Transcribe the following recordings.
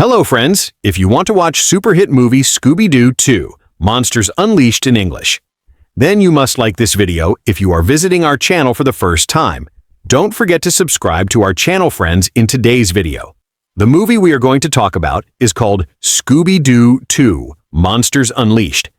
Hello friends, if you want to watch super hit movie Scooby-Doo 2, Monsters Unleashed in English, then you must like this video if you are visiting our channel for the first time. Don't forget to subscribe to our channel friends in today's video. The movie we are going to talk about is called Scooby-Doo 2, Monsters Unleashed.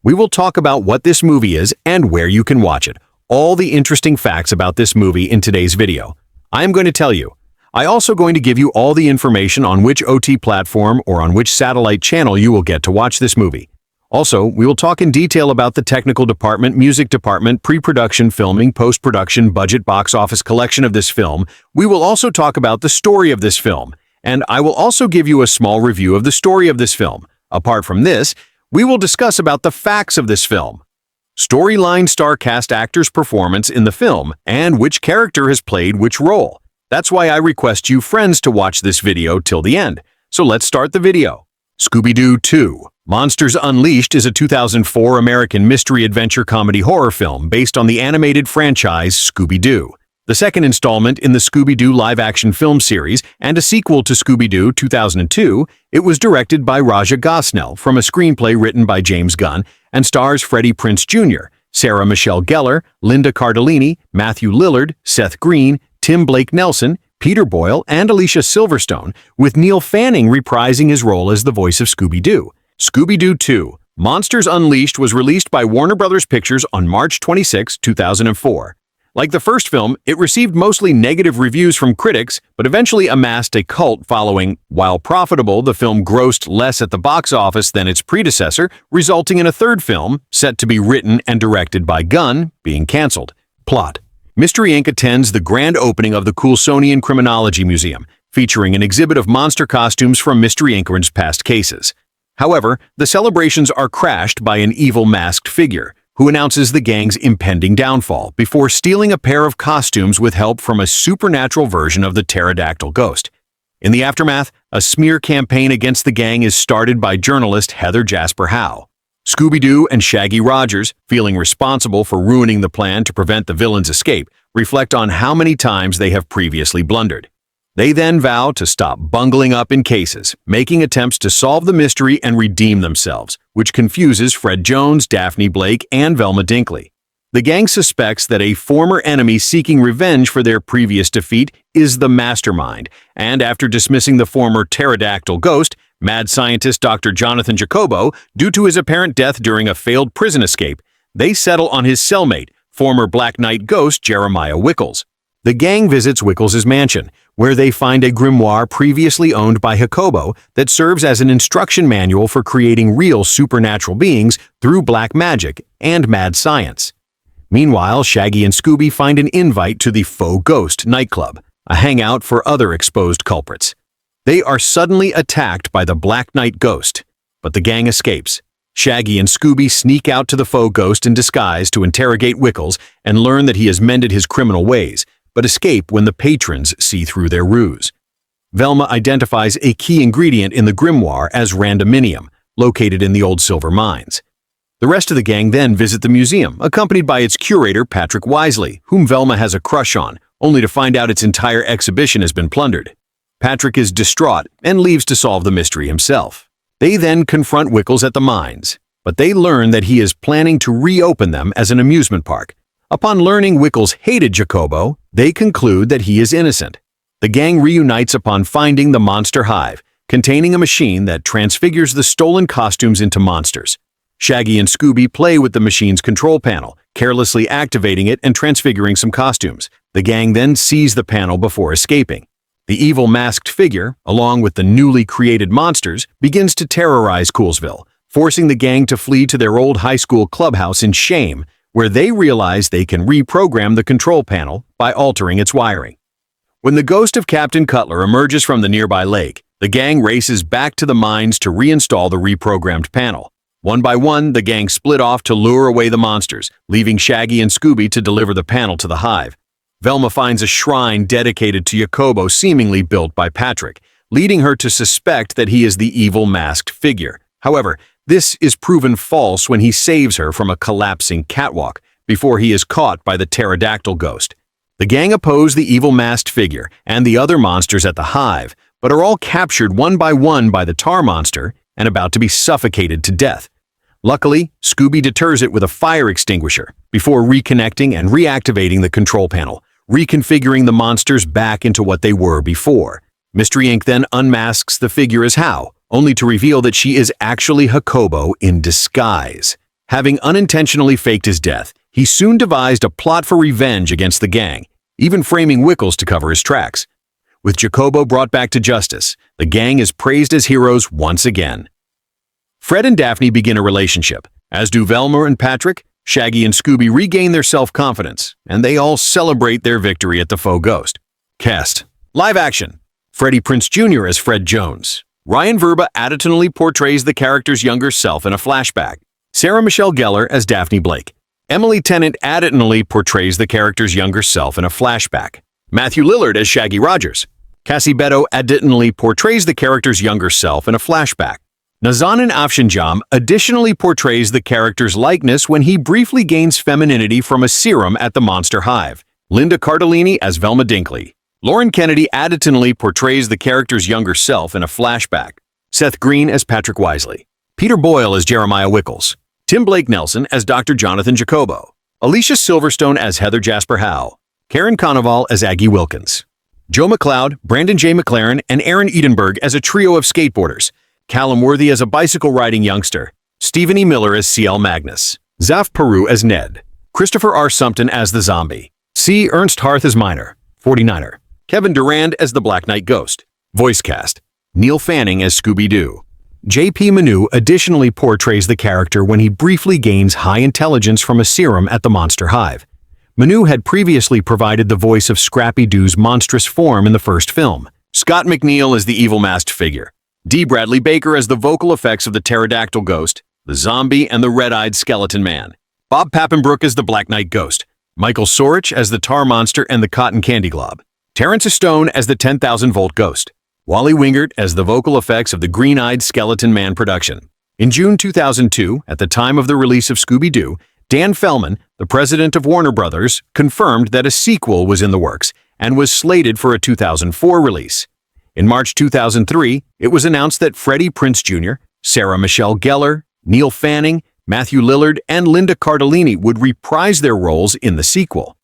We will talk about what this movie is and where you can watch it, all the interesting facts about this movie in today's video. I am going to tell you. I'm also going to give you all the information on which OT platform or on which satellite channel you will get to watch this movie. Also, we will talk in detail about the technical department, music department, pre-production, filming, post-production, budget, box office collection of this film. We will also talk about the story of this film, and I will also give you a small review of the story of this film. Apart from this, we will discuss about the facts of this film, storyline, star cast, actors' performance in the film, and which character has played which role. That's why I request you friends to watch this video till the end. So let's start the video. Scooby-Doo 2, Monsters Unleashed is a 2004 American mystery adventure comedy horror film based on the animated franchise Scooby-Doo, the second installment in the Scooby-Doo live-action film series and a sequel to Scooby-Doo 2002. It was directed by Raja Gosnell from a screenplay written by James Gunn and stars Freddie Prinze Jr., Sarah Michelle Gellar, Linda Cardellini, Matthew Lillard, Seth Green, Tim Blake Nelson, Peter Boyle, and Alicia Silverstone, with Neil Fanning reprising his role as the voice of Scooby-Doo. Scooby-Doo 2, Monsters Unleashed was released by Warner Bros. Pictures on March 26, 2004. Like the first film, it received mostly negative reviews from critics, but eventually amassed a cult following. While profitable, the film grossed less at the box office than its predecessor, resulting in a third film, set to be written and directed by Gunn, being cancelled. Plot: Mystery Inc. attends the grand opening of the Coulsonian Criminology Museum, featuring an exhibit of monster costumes from Mystery Inc.'s past cases. However, the celebrations are crashed by an evil masked figure, who announces the gang's impending downfall before stealing a pair of costumes with help from a supernatural version of the pterodactyl ghost. In the aftermath, a smear campaign against the gang is started by journalist Heather Jasper Howe. Scooby-Doo and Shaggy Rogers, feeling responsible for ruining the plan to prevent the villain's escape, reflect on how many times they have previously blundered. They then vow to stop bungling up in cases, making attempts to solve the mystery and redeem themselves, which confuses Fred Jones, Daphne Blake, and Velma Dinkley. The gang suspects that a former enemy seeking revenge for their previous defeat is the mastermind, and after dismissing the former pterodactyl ghost, mad scientist Dr. Jonathan Jacobo, due to his apparent death during a failed prison escape, they settle on his cellmate, former Black Knight ghost Jeremiah Wickles. The gang visits Wickles' mansion, where they find a grimoire previously owned by Jacobo that serves as an instruction manual for creating real supernatural beings through black magic and mad science. Meanwhile, Shaggy and Scooby find an invite to the Faux Ghost nightclub, a hangout for other exposed culprits. They are suddenly attacked by the Black Knight ghost, but the gang escapes. Shaggy and Scooby sneak out to the Faux Ghost in disguise to interrogate Wickles and learn that he has mended his criminal ways, but escape when the patrons see through their ruse. Velma identifies a key ingredient in the grimoire as randominium, located in the old silver mines. The rest of the gang then visit the museum, accompanied by its curator Patrick Wisely, whom Velma has a crush on, only to find out its entire exhibition has been plundered. Patrick is distraught and leaves to solve the mystery himself. They then confront Wickles at the mines, but they learn that he is planning to reopen them as an amusement park. Upon learning Wickles hated Jacobo, they conclude that he is innocent. The gang reunites upon finding the Monster Hive, containing a machine that transfigures the stolen costumes into monsters. Shaggy and Scooby play with the machine's control panel, carelessly activating it and transfiguring some costumes. The gang then seize the panel before escaping. The evil masked figure, along with the newly created monsters, begins to terrorize Coulsville, forcing the gang to flee to their old high school clubhouse in shame, where they realize they can reprogram the control panel by altering its wiring. When the ghost of Captain Cutler emerges from the nearby lake, the gang races back to the mines to reinstall the reprogrammed panel. One by one, the gang split off to lure away the monsters, leaving Shaggy and Scooby to deliver the panel to the hive. Velma finds a shrine dedicated to Jacobo seemingly built by Patrick, leading her to suspect that he is the evil masked figure. However, this is proven false when he saves her from a collapsing catwalk before he is caught by the pterodactyl ghost. The gang oppose the evil masked figure and the other monsters at the hive, but are all captured one by one by the tar monster and about to be suffocated to death. Luckily, Scooby deters it with a fire extinguisher before reconnecting and reactivating the control panel, reconfiguring the monsters back into what they were before. Mystery Inc. then unmasks the figure as How, only to reveal that she is actually Jacobo in disguise. Having unintentionally faked his death, he soon devised a plot for revenge against the gang, even framing Wickles to cover his tracks. With Jacobo brought back to justice, the gang is praised as heroes once again. Fred and Daphne begin a relationship, as do Velma and Patrick. Shaggy and Scooby regain their self-confidence, and they all celebrate their victory at the faux ghost. Cast. Live action. Freddie Prinze Jr. as Fred Jones. Ryan Verba additionally portrays the character's younger self in a flashback. Sarah Michelle Gellar as Daphne Blake. Emily Tennant additionally portrays the character's younger self in a flashback. Matthew Lillard as Shaggy Rogers. Cassie Beto additionally portrays the character's younger self in a flashback. Nazanin Afshinjam additionally portrays the character's likeness when he briefly gains femininity from a serum at the Monster Hive. Linda Cardellini as Velma Dinkley. Lauren Kennedy additionally portrays the character's younger self in a flashback. Seth Green as Patrick Wisely. Peter Boyle as Jeremiah Wickles. Tim Blake Nelson as Dr. Jonathan Jacobo. Alicia Silverstone as Heather Jasper Howe. Karen Conoval as Aggie Wilkins. Joe McLeod, Brandon J. McLaren, and Aaron Edenberg as a trio of skateboarders. Callum Worthy as a bicycle-riding youngster. Stephen E. Miller as C.L. Magnus. Zaf Peru as Ned. Christopher R. Sumpton as the Zombie. C. Ernst Harth as Miner, 49er. Kevin Durand as the Black Knight Ghost. Voice cast. Neil Fanning as Scooby-Doo. J.P. Manu additionally portrays the character when he briefly gains high intelligence from a serum at the Monster Hive. Manu had previously provided the voice of Scrappy-Doo's monstrous form in the first film. Scott McNeil as the evil masked figure. D. Bradley Baker as the vocal effects of the Pterodactyl Ghost, the Zombie, and the Red-Eyed Skeleton Man. Bob Pappenbrook as the Black Knight Ghost. Michael Sorich as the Tar Monster and the Cotton Candy Glob. Terrence Stone as the 10,000-Volt Ghost. Wally Wingert as the vocal effects of the Green-Eyed Skeleton Man production. In June 2002, at the time of the release of Scooby-Doo, Dan Fellman, the president of Warner Brothers, confirmed that a sequel was in the works and was slated for a 2004 release. In March 2003, it was announced that Freddie Prinze Jr., Sarah Michelle Gellar, Neil Fanning, Matthew Lillard, and Linda Cardellini would reprise their roles in the sequel.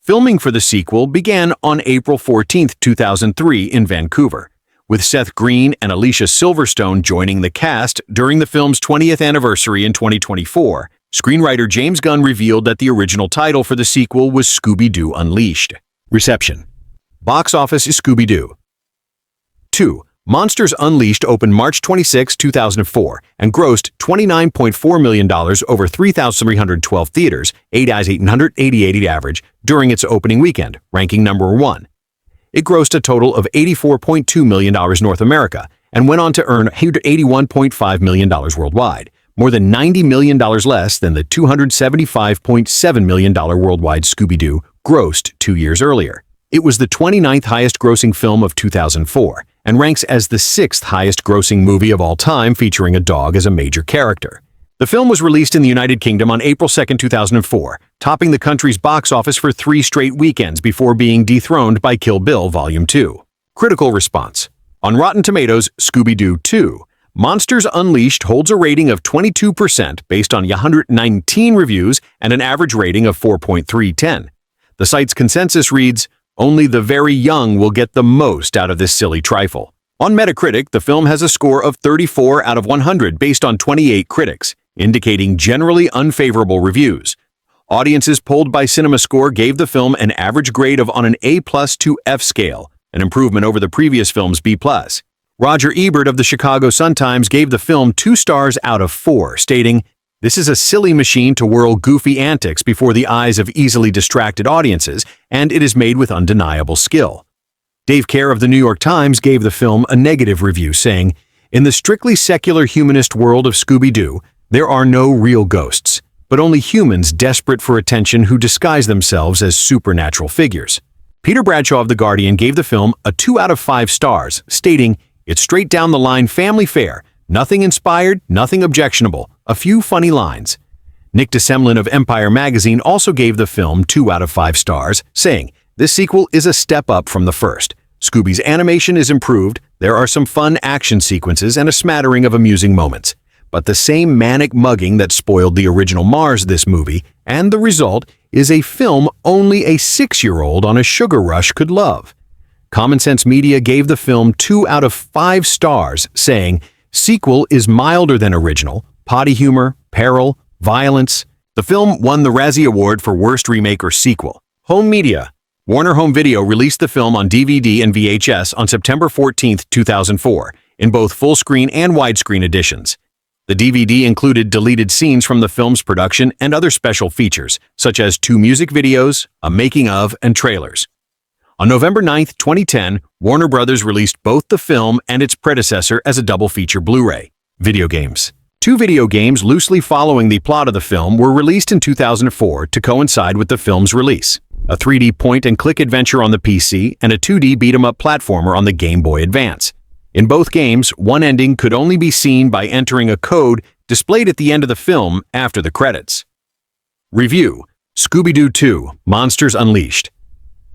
Filming for the sequel began on April 14, 2003 in Vancouver, with Seth Green and Alicia Silverstone joining the cast during the film's 20th anniversary in 2024. Screenwriter James Gunn revealed that the original title for the sequel was Scooby-Doo Unleashed. Reception. Box office is Scooby-Doo 2. Monsters Unleashed opened March 26, 2004, and grossed $29.4 million over 3,312 theaters, 8,888 average, during its opening weekend, ranking number 1. It grossed a total of $84.2 million North America and went on to earn $81.5 million worldwide, more than $90 million less than the $275.7 million worldwide Scooby-Doo grossed 2 years earlier. It was the 29th highest grossing film of 2004 and ranks as the 6th highest grossing movie of all time featuring a dog as a major character. The film was released in the United Kingdom on April 2, 2004, topping the country's box office for 3 straight weekends before being dethroned by Kill Bill Volume 2. Critical response. On Rotten Tomatoes, Scooby-Doo 2, Monsters Unleashed holds a rating of 22% based on 119 reviews and an average rating of 4.310. The site's consensus reads, "Only the very young will get the most out of this silly trifle." On Metacritic, the film has a score of 34 out of 100 based on 28 critics, indicating generally unfavorable reviews. Audiences polled by CinemaScore gave the film an average grade of on an A+ to F scale, an improvement over the previous film's B+. Roger Ebert of the Chicago Sun-Times gave the film 2 stars out of 4, stating, "This is a silly machine to whirl goofy antics before the eyes of easily distracted audiences, and it is made with undeniable skill." Dave Kerr of the New York Times gave the film a negative review, saying, "In the strictly secular humanist world of Scooby-Doo, there are no real ghosts, but only humans desperate for attention who disguise themselves as supernatural figures." Peter Bradshaw of The Guardian gave the film a 2 out of 5 stars, stating, "It's straight down the line family fare. Nothing inspired, nothing objectionable, a few funny lines." Nick DeSemlin of Empire magazine also gave the film 2 out of 5 stars, saying, "This sequel is a step up from the first. Scooby's animation is improved, there are some fun action sequences and a smattering of amusing moments. But the same manic mugging that spoiled the original Mars this movie, and the result is a film only a 6-year-old on a sugar rush could love. Common Sense Media gave the film 2 out of 5 stars, saying, "Sequel is milder than original, potty humor, peril, violence." The film won the Razzie Award for Worst Remake or Sequel. Home Media. Warner Home Video released the film on DVD and VHS on September 14, 2004, in both full-screen and widescreen editions. The DVD included deleted scenes from the film's production and other special features, such as 2 music videos, a making-of, and trailers. On November 9, 2010, Warner Bros. Released both the film and its predecessor as a double-feature Blu-ray. Video games. 2 video games loosely following the plot of the film were released in 2004 to coincide with the film's release. A 3D point-and-click adventure on the PC and a 2D beat-em-up platformer on the Game Boy Advance. In both games, one ending could only be seen by entering a code displayed at the end of the film after the credits. Review: Scooby-Doo 2: Monsters Unleashed.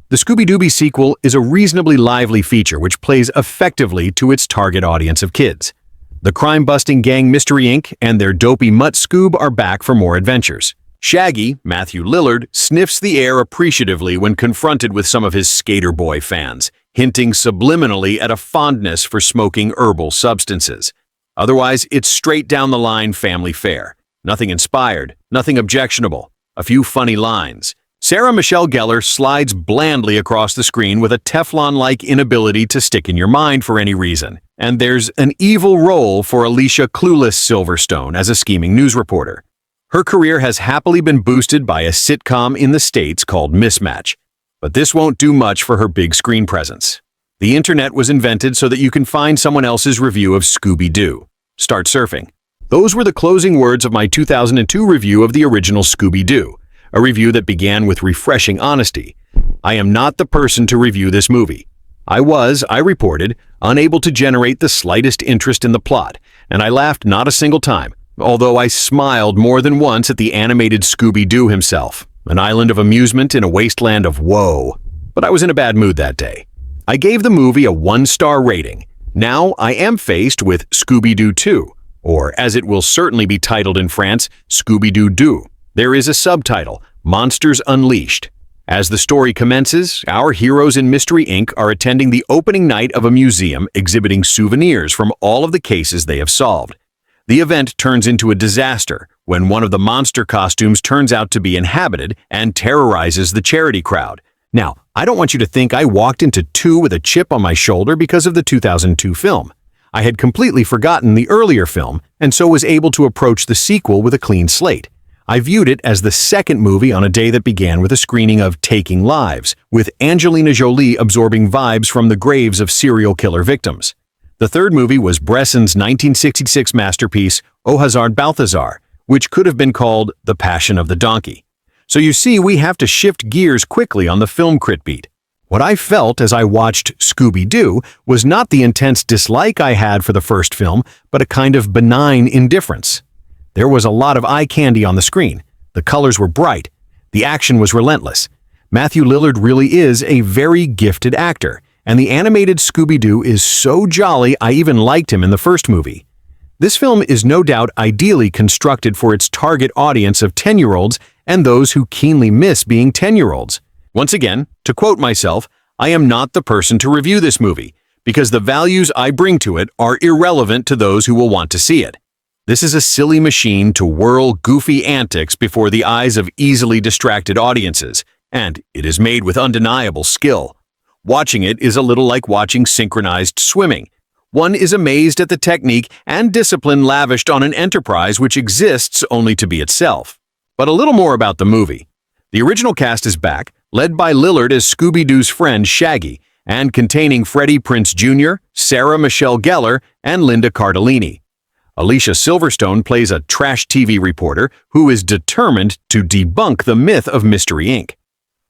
The Scooby-Dooby sequel is a reasonably lively feature which plays effectively to its target audience of kids. The crime-busting gang Mystery Inc. and their dopey mutt Scoob are back for more adventures. Shaggy, Matthew Lillard, sniffs the air appreciatively when confronted with some of his Skater Boy fans, hinting subliminally at a fondness for smoking herbal substances. Otherwise, it's straight down the line family fare. Nothing inspired, nothing objectionable, a few funny lines. Sarah Michelle Gellar slides blandly across the screen with a Teflon-like inability to stick in your mind for any reason. And there's an evil role for Alicia Clueless Silverstone as a scheming news reporter. Her career has happily been boosted by a sitcom in the States called Mismatch. But this won't do much for her big screen presence. The internet was invented so that you can find someone else's review of Scooby-Doo. Start surfing. Those were the closing words of my 2002 review of the original Scooby-Doo, a review that began with refreshing honesty. I am not the person to review this movie. I reported, unable to generate the slightest interest in the plot, and I laughed not a single time, although I smiled more than once at the animated Scooby-Doo himself, an island of amusement in a wasteland of woe. But I was in a bad mood that day. I gave the movie a 1-star rating. Now I am faced with Scooby-Doo 2, or as it will certainly be titled in France, Scooby-Doo 2. There is a subtitle, Monsters Unleashed. As the story commences, our heroes in Mystery Inc. are attending the opening night of a museum exhibiting souvenirs from all of the cases they have solved. The event turns into a disaster when one of the monster costumes turns out to be inhabited and terrorizes the charity crowd. Now, I don't want you to think I walked into 2 with a chip on my shoulder because of the 2002 film. I had completely forgotten the earlier film and so was able to approach the sequel with a clean slate. I viewed it as the second movie on a day that began with a screening of Taking Lives, with Angelina Jolie absorbing vibes from the graves of serial killer victims. The third movie was Bresson's 1966 masterpiece, O Hazard Balthazar, which could have been called The Passion of the Donkey. So you see, we have to shift gears quickly on the film crit beat. What I felt as I watched Scooby-Doo was not the intense dislike I had for the first film, but a kind of benign indifference. There was a lot of eye candy on the screen. The colors were bright. The action was relentless. Matthew Lillard really is a very gifted actor, and the animated Scooby-Doo is so jolly I even liked him in the first movie. This film is no doubt ideally constructed for its target audience of 10-year-olds and those who keenly miss being 10-year-olds. Once again, to quote myself, I am not the person to review this movie, because the values I bring to it are irrelevant to those who will want to see it. This is a silly machine to whirl goofy antics before the eyes of easily distracted audiences, and it is made with undeniable skill. Watching it is a little like watching synchronized swimming. One is amazed at the technique and discipline lavished on an enterprise which exists only to be itself. But a little more about the movie. The original cast is back, led by Lillard as Scooby-Doo's friend Shaggy, and containing Freddie Prinze Jr., Sarah Michelle Gellar, and Linda Cardellini. Alicia Silverstone plays a trash TV reporter who is determined to debunk the myth of Mystery Inc.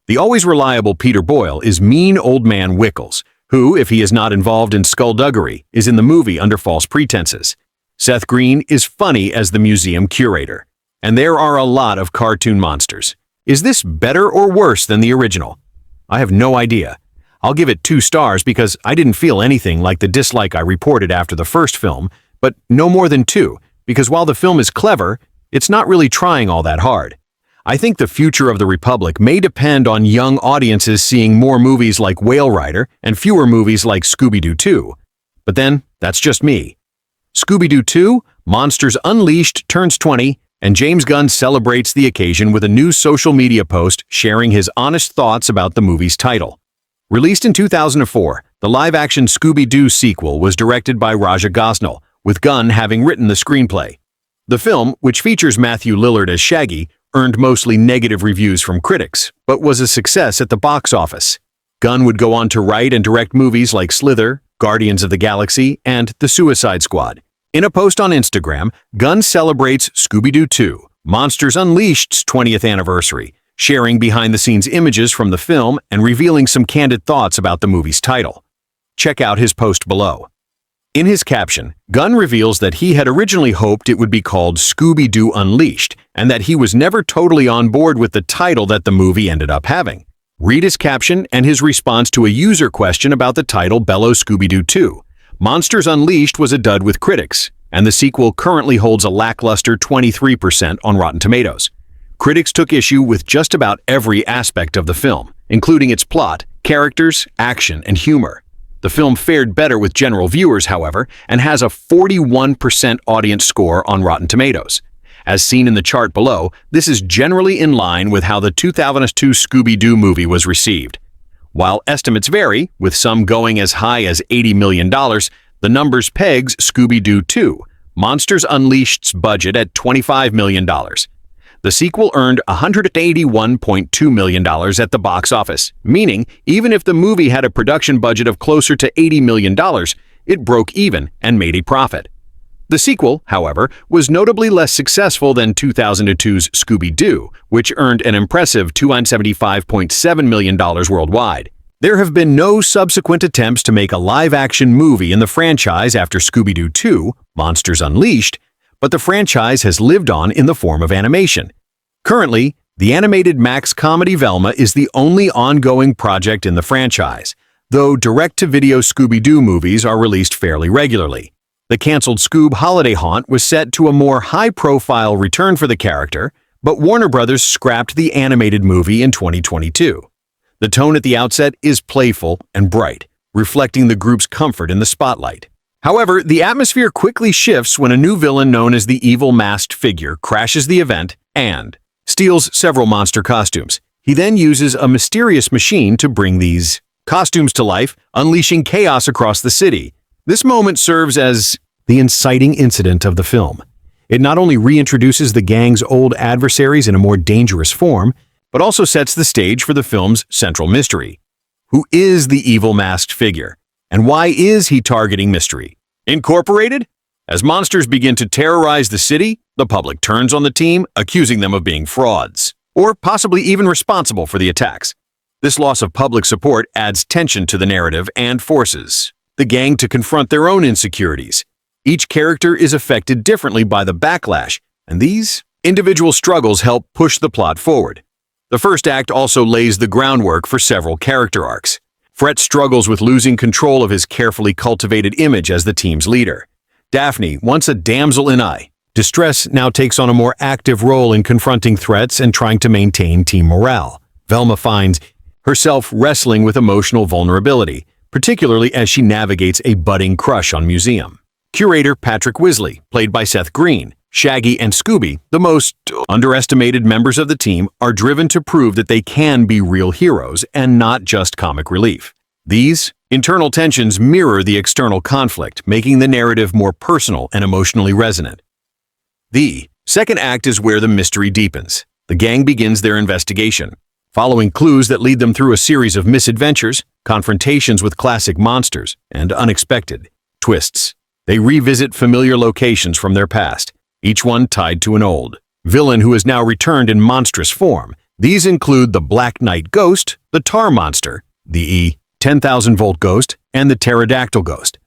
The always reliable Peter Boyle is mean old man Wickles, who, if he is not involved in skullduggery, is in the movie under false pretenses. Seth Green is funny as the museum curator. And there are a lot of cartoon monsters. Is this better or worse than the original? I have no idea. I'll give it 2 stars because I didn't feel anything like the dislike I reported after the first film, but no more than 2, because while the film is clever, it's not really trying all that hard. I think the future of the Republic may depend on young audiences seeing more movies like Whale Rider and fewer movies like Scooby-Doo 2. But then, that's just me. Scooby-Doo 2, Monsters Unleashed turns 20, and James Gunn celebrates the occasion with a new social media post sharing his honest thoughts about the movie's title. Released in 2004, the live-action Scooby-Doo sequel was directed by Raja Gosnell, with Gunn having written the screenplay. The film, which features Matthew Lillard as Shaggy, earned mostly negative reviews from critics, but was a success at the box office. Gunn would go on to write and direct movies like Slither, Guardians of the Galaxy, and The Suicide Squad. In a post on Instagram, Gunn celebrates Scooby-Doo 2, Monsters Unleashed's 20th anniversary, sharing behind-the-scenes images from the film and revealing some candid thoughts about the movie's title. Check out his post below. In his caption, Gunn reveals that he had originally hoped it would be called Scooby-Doo Unleashed and that he was never totally on board with the title that the movie ended up having. Read his caption and his response to a user question about the title Bello Scooby-Doo 2. Monsters Unleashed was a dud with critics, and the sequel currently holds a lackluster 23% on Rotten Tomatoes. Critics took issue with just about every aspect of the film, including its plot, characters, action, and humor. The film fared better with general viewers, however, and has a 41% audience score on Rotten Tomatoes. As seen in the chart below, this is generally in line with how the 2002 Scooby-Doo movie was received. While estimates vary, with some going as high as $80 million, the numbers pegs Scooby-Doo 2, Monsters Unleashed's budget at $25 million. The sequel earned $181.2 million at the box office, meaning even if the movie had a production budget of closer to $80 million, it broke even and made a profit. The sequel, however, was notably less successful than 2002's Scooby-Doo, which earned an impressive $275.7 million worldwide. There have been no subsequent attempts to make a live-action movie in the franchise after Scooby-Doo 2, Monsters Unleashed, but the franchise has lived on in the form of animation. Currently, the animated Max comedy Velma is the only ongoing project in the franchise, though direct-to-video Scooby-Doo movies are released fairly regularly. The canceled Scoob Holiday Haunt was set to a more high-profile return for the character, but Warner Brothers scrapped the animated movie in 2022. The tone at the outset is playful and bright, reflecting the group's comfort in the spotlight. However, the atmosphere quickly shifts when a new villain known as the Evil Masked Figure crashes the event and steals several monster costumes. He then uses a mysterious machine to bring these costumes to life, unleashing chaos across the city. This moment serves as the inciting incident of the film. It not only reintroduces the gang's old adversaries in a more dangerous form, but also sets the stage for the film's central mystery. Who is the Evil Masked Figure? And why is he targeting Mystery Incorporated? As monsters begin to terrorize the city, the public turns on the team, accusing them of being frauds, or possibly even responsible for the attacks. This loss of public support adds tension to the narrative and forces the gang to confront their own insecurities. Each character is affected differently by the backlash, and these individual struggles help push the plot forward. The first act also lays the groundwork for several character arcs. Fred struggles with losing control of his carefully cultivated image as the team's leader. Daphne, once a damsel in distress, now takes on a more active role in confronting threats and trying to maintain team morale. Velma finds herself wrestling with emotional vulnerability, particularly as she navigates a budding crush on Museum. Curator Patrick Weasley, played by Seth Green, Shaggy and Scooby, the most underestimated members of the team, are driven to prove that they can be real heroes and not just comic relief. These internal tensions mirror the external conflict, making the narrative more personal and emotionally resonant. The second act is where the mystery deepens. The gang begins their investigation, following clues that lead them through a series of misadventures, confrontations with classic monsters, and unexpected twists. They revisit familiar locations from their past, each one tied to an old villain who has now returned in monstrous form. These include the Black Knight Ghost, the Tar Monster, the 10,000-volt Ghost, and the Pterodactyl Ghost.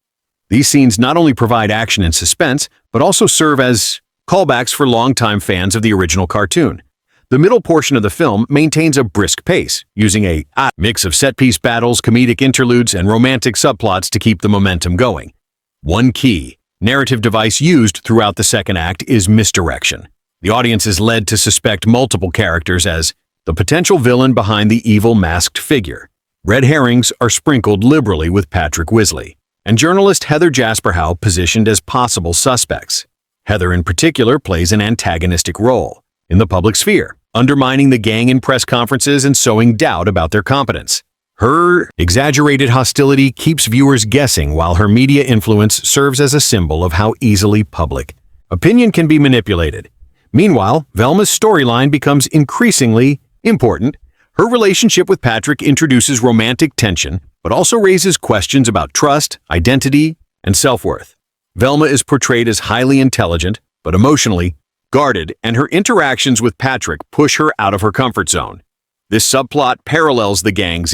These scenes not only provide action and suspense, but also serve as callbacks for longtime fans of the original cartoon. The middle portion of the film maintains a brisk pace, using a mix of set-piece battles, comedic interludes, and romantic subplots to keep the momentum going. One key narrative device used throughout the second act is misdirection. The audience is led to suspect multiple characters as the potential villain behind the evil masked figure. Red herrings are sprinkled liberally with Patrick Weasley, and journalist Heather Jasperhow positioned as possible suspects. Heather in particular plays an antagonistic role in the public sphere, undermining the gang in press conferences and sowing doubt about their competence. Her exaggerated hostility keeps viewers guessing, while her media influence serves as a symbol of how easily public opinion can be manipulated. Meanwhile, Velma's storyline becomes increasingly important. Her relationship with Patrick introduces romantic tension, but also raises questions about trust, identity, and self-worth. Velma is portrayed as highly intelligent, but emotionally guarded, and her interactions with Patrick push her out of her comfort zone. This subplot parallels the gang's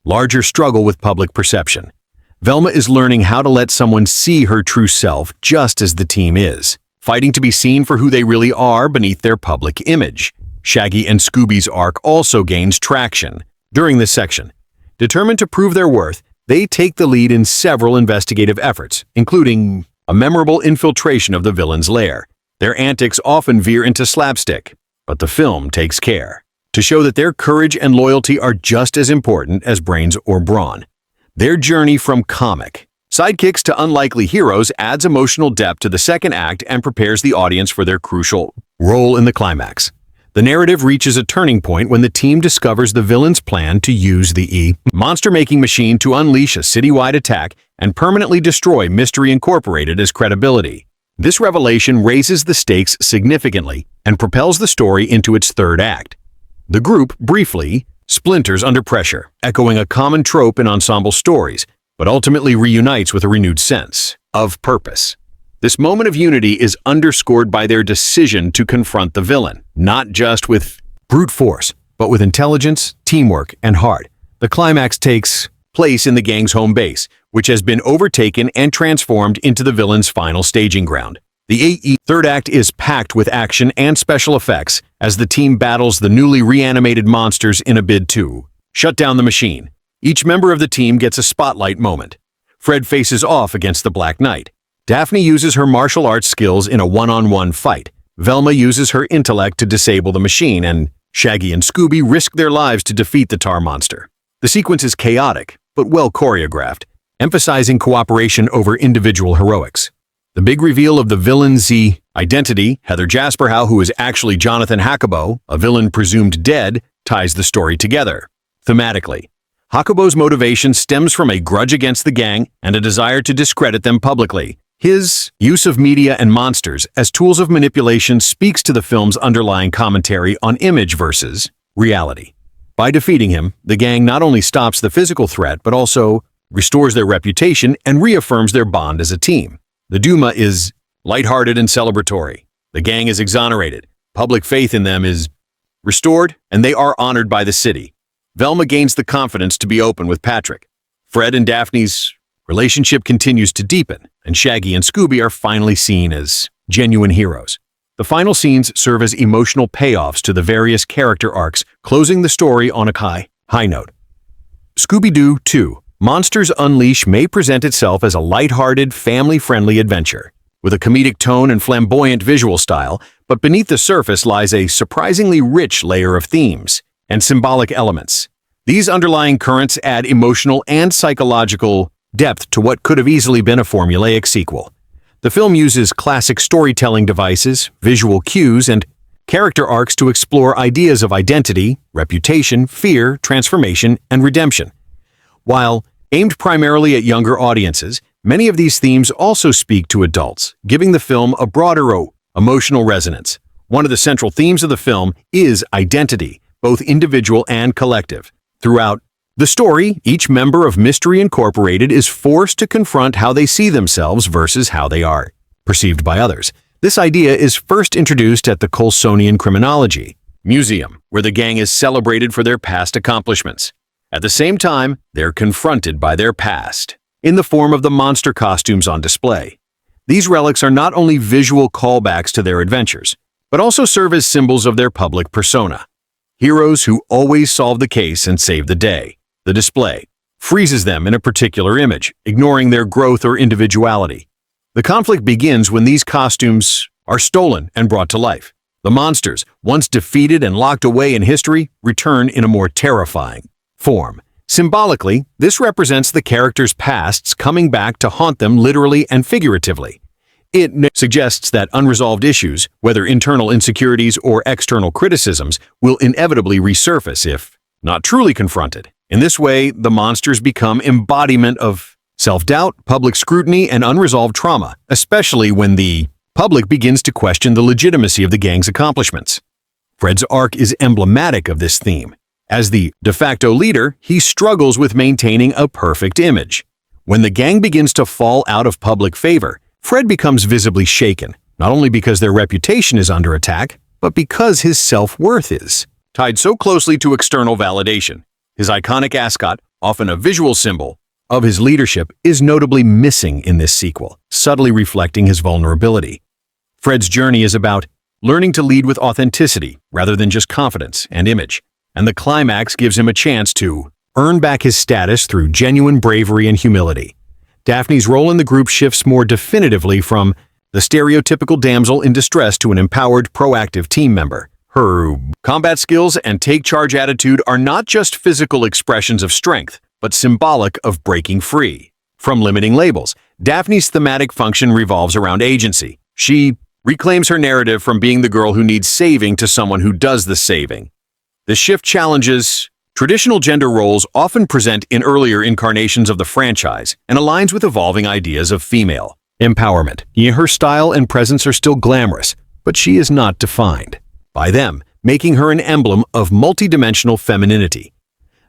larger struggle with public perception. Velma is learning how to let someone see her true self just as the team is, fighting to be seen for who they really are beneath their public image. Shaggy and Scooby's arc also gains traction during this section. Determined to prove their worth, they take the lead in several investigative efforts, including a memorable infiltration of the villain's lair. Their antics often veer into slapstick, but the film takes care to show that their courage and loyalty are just as important as brains or brawn. Their journey from comic sidekicks to unlikely heroes adds emotional depth to the second act and prepares the audience for their crucial role in the climax. The narrative reaches a turning point when the team discovers the villain's plan to use the monster-making machine to unleash a citywide attack and permanently destroy Mystery Incorporated's credibility. This revelation raises the stakes significantly and propels the story into its third act. The group briefly splinters under pressure, echoing a common trope in ensemble stories, but ultimately reunites with a renewed sense of purpose. This moment of unity is underscored by their decision to confront the villain, not just with brute force, but with intelligence, teamwork, and heart. The climax takes place in the gang's home base, which has been overtaken and transformed into the villain's final staging ground. The third act is packed with action and special effects as the team battles the newly reanimated monsters in a bid to shut down the machine. Each member of the team gets a spotlight moment. Fred faces off against the Black Knight. Daphne uses her martial arts skills in a one-on-one fight. Velma uses her intellect to disable the machine, and Shaggy and Scooby risk their lives to defeat the tar monster. The sequence is chaotic, but well choreographed, emphasizing cooperation over individual heroics. The big reveal of the villain's identity, Heather Jasperhow, who is actually Jonathan Hakubo, a villain presumed dead, ties the story together. Thematically, Hakubo's motivation stems from a grudge against the gang and a desire to discredit them publicly. His use of media and monsters as tools of manipulation speaks to the film's underlying commentary on image versus reality. By defeating him, the gang not only stops the physical threat, but also restores their reputation and reaffirms their bond as a team. The Duma is lighthearted and celebratory. The gang is exonerated. Public faith in them is restored, and they are honored by the city. Velma gains the confidence to be open with Patrick. Fred and Daphne's relationship continues to deepen, and Shaggy and Scooby are finally seen as genuine heroes. The final scenes serve as emotional payoffs to the various character arcs, closing the story on a high note. Scooby-Doo 2: Monsters Unleash may present itself as a lighthearted, family-friendly adventure, with a comedic tone and flamboyant visual style, but beneath the surface lies a surprisingly rich layer of themes and symbolic elements. These underlying currents add emotional and psychological depth to what could have easily been a formulaic sequel. The film uses classic storytelling devices, visual cues, and character arcs to explore ideas of identity, reputation, fear, transformation, and redemption. While aimed primarily at younger audiences, many of these themes also speak to adults, giving the film a broader emotional resonance. One of the central themes of the film is identity, both individual and collective. Throughout the story, each member of Mystery Incorporated is forced to confront how they see themselves versus how they are perceived by others. This idea is first introduced at the Colsonian Criminology Museum, where the gang is celebrated for their past accomplishments. At the same time, they're confronted by their past, in the form of the monster costumes on display. These relics are not only visual callbacks to their adventures, but also serve as symbols of their public persona. Heroes who always solve the case and save the day. The display freezes them in a particular image, ignoring their growth or individuality. The conflict begins when these costumes are stolen and brought to life. The monsters, once defeated and locked away in history, return in a more terrifying form. Symbolically, this represents the characters' pasts coming back to haunt them literally and figuratively. It suggests that unresolved issues, whether internal insecurities or external criticisms, will inevitably resurface if not truly confronted. In this way, the monsters become embodiment of self-doubt, public scrutiny, and unresolved trauma, especially when the public begins to question the legitimacy of the gang's accomplishments. Fred's arc is emblematic of this theme. As the de facto leader, he struggles with maintaining a perfect image. When the gang begins to fall out of public favor, Fred becomes visibly shaken, not only because their reputation is under attack, but because his self-worth is tied so closely to external validation. His iconic ascot, often a visual symbol of his leadership, is notably missing in this sequel, subtly reflecting his vulnerability. Fred's journey is about learning to lead with authenticity rather than just confidence and image, and the climax gives him a chance to earn back his status through genuine bravery and humility. Daphne's role in the group shifts more definitively from the stereotypical damsel in distress to an empowered, proactive team member. Her combat skills and take-charge attitude are not just physical expressions of strength, but symbolic of breaking free from limiting labels. Daphne's thematic function revolves around agency. She reclaims her narrative from being the girl who needs saving to someone who does the saving. The shift challenges traditional gender roles often present in earlier incarnations of the franchise and aligns with evolving ideas of female empowerment. Her style and presence are still glamorous, but she is not defined by them, making her an emblem of multidimensional femininity.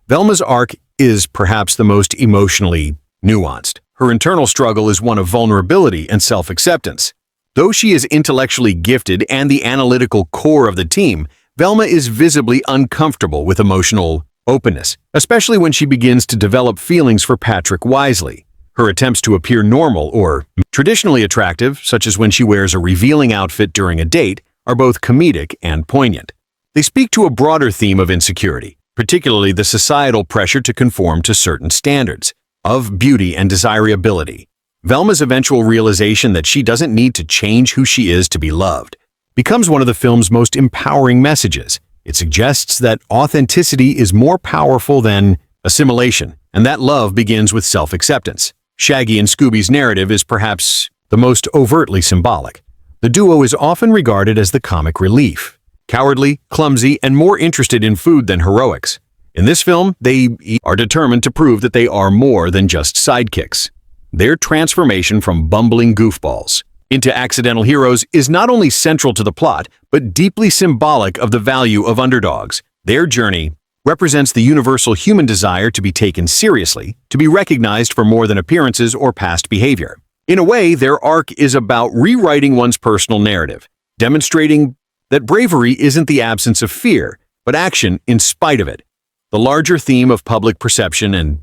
Velma's arc is perhaps the most emotionally nuanced. Her internal struggle is one of vulnerability and self-acceptance. Though she is intellectually gifted and the analytical core of the team, Velma is visibly uncomfortable with emotional openness, especially when she begins to develop feelings for Patrick Wisely. Her attempts to appear normal or traditionally attractive, such as when she wears a revealing outfit during a date, are both comedic and poignant. They speak to a broader theme of insecurity, particularly the societal pressure to conform to certain standards of beauty and desirability. Velma's eventual realization that she doesn't need to change who she is to be loved becomes one of the film's most empowering messages. It suggests that authenticity is more powerful than assimilation, and that love begins with self-acceptance. Shaggy and Scooby's narrative is perhaps the most overtly symbolic. The duo is often regarded as the comic relief, cowardly, clumsy, and more interested in food than heroics. In this film, they are determined to prove that they are more than just sidekicks. Their transformation from bumbling goofballs into accidental heroes is not only central to the plot, but deeply symbolic of the value of underdogs. Their journey represents the universal human desire to be taken seriously, to be recognized for more than appearances or past behavior. In a way, their arc is about rewriting one's personal narrative, demonstrating that bravery isn't the absence of fear, but action in spite of it. The larger theme of public perception and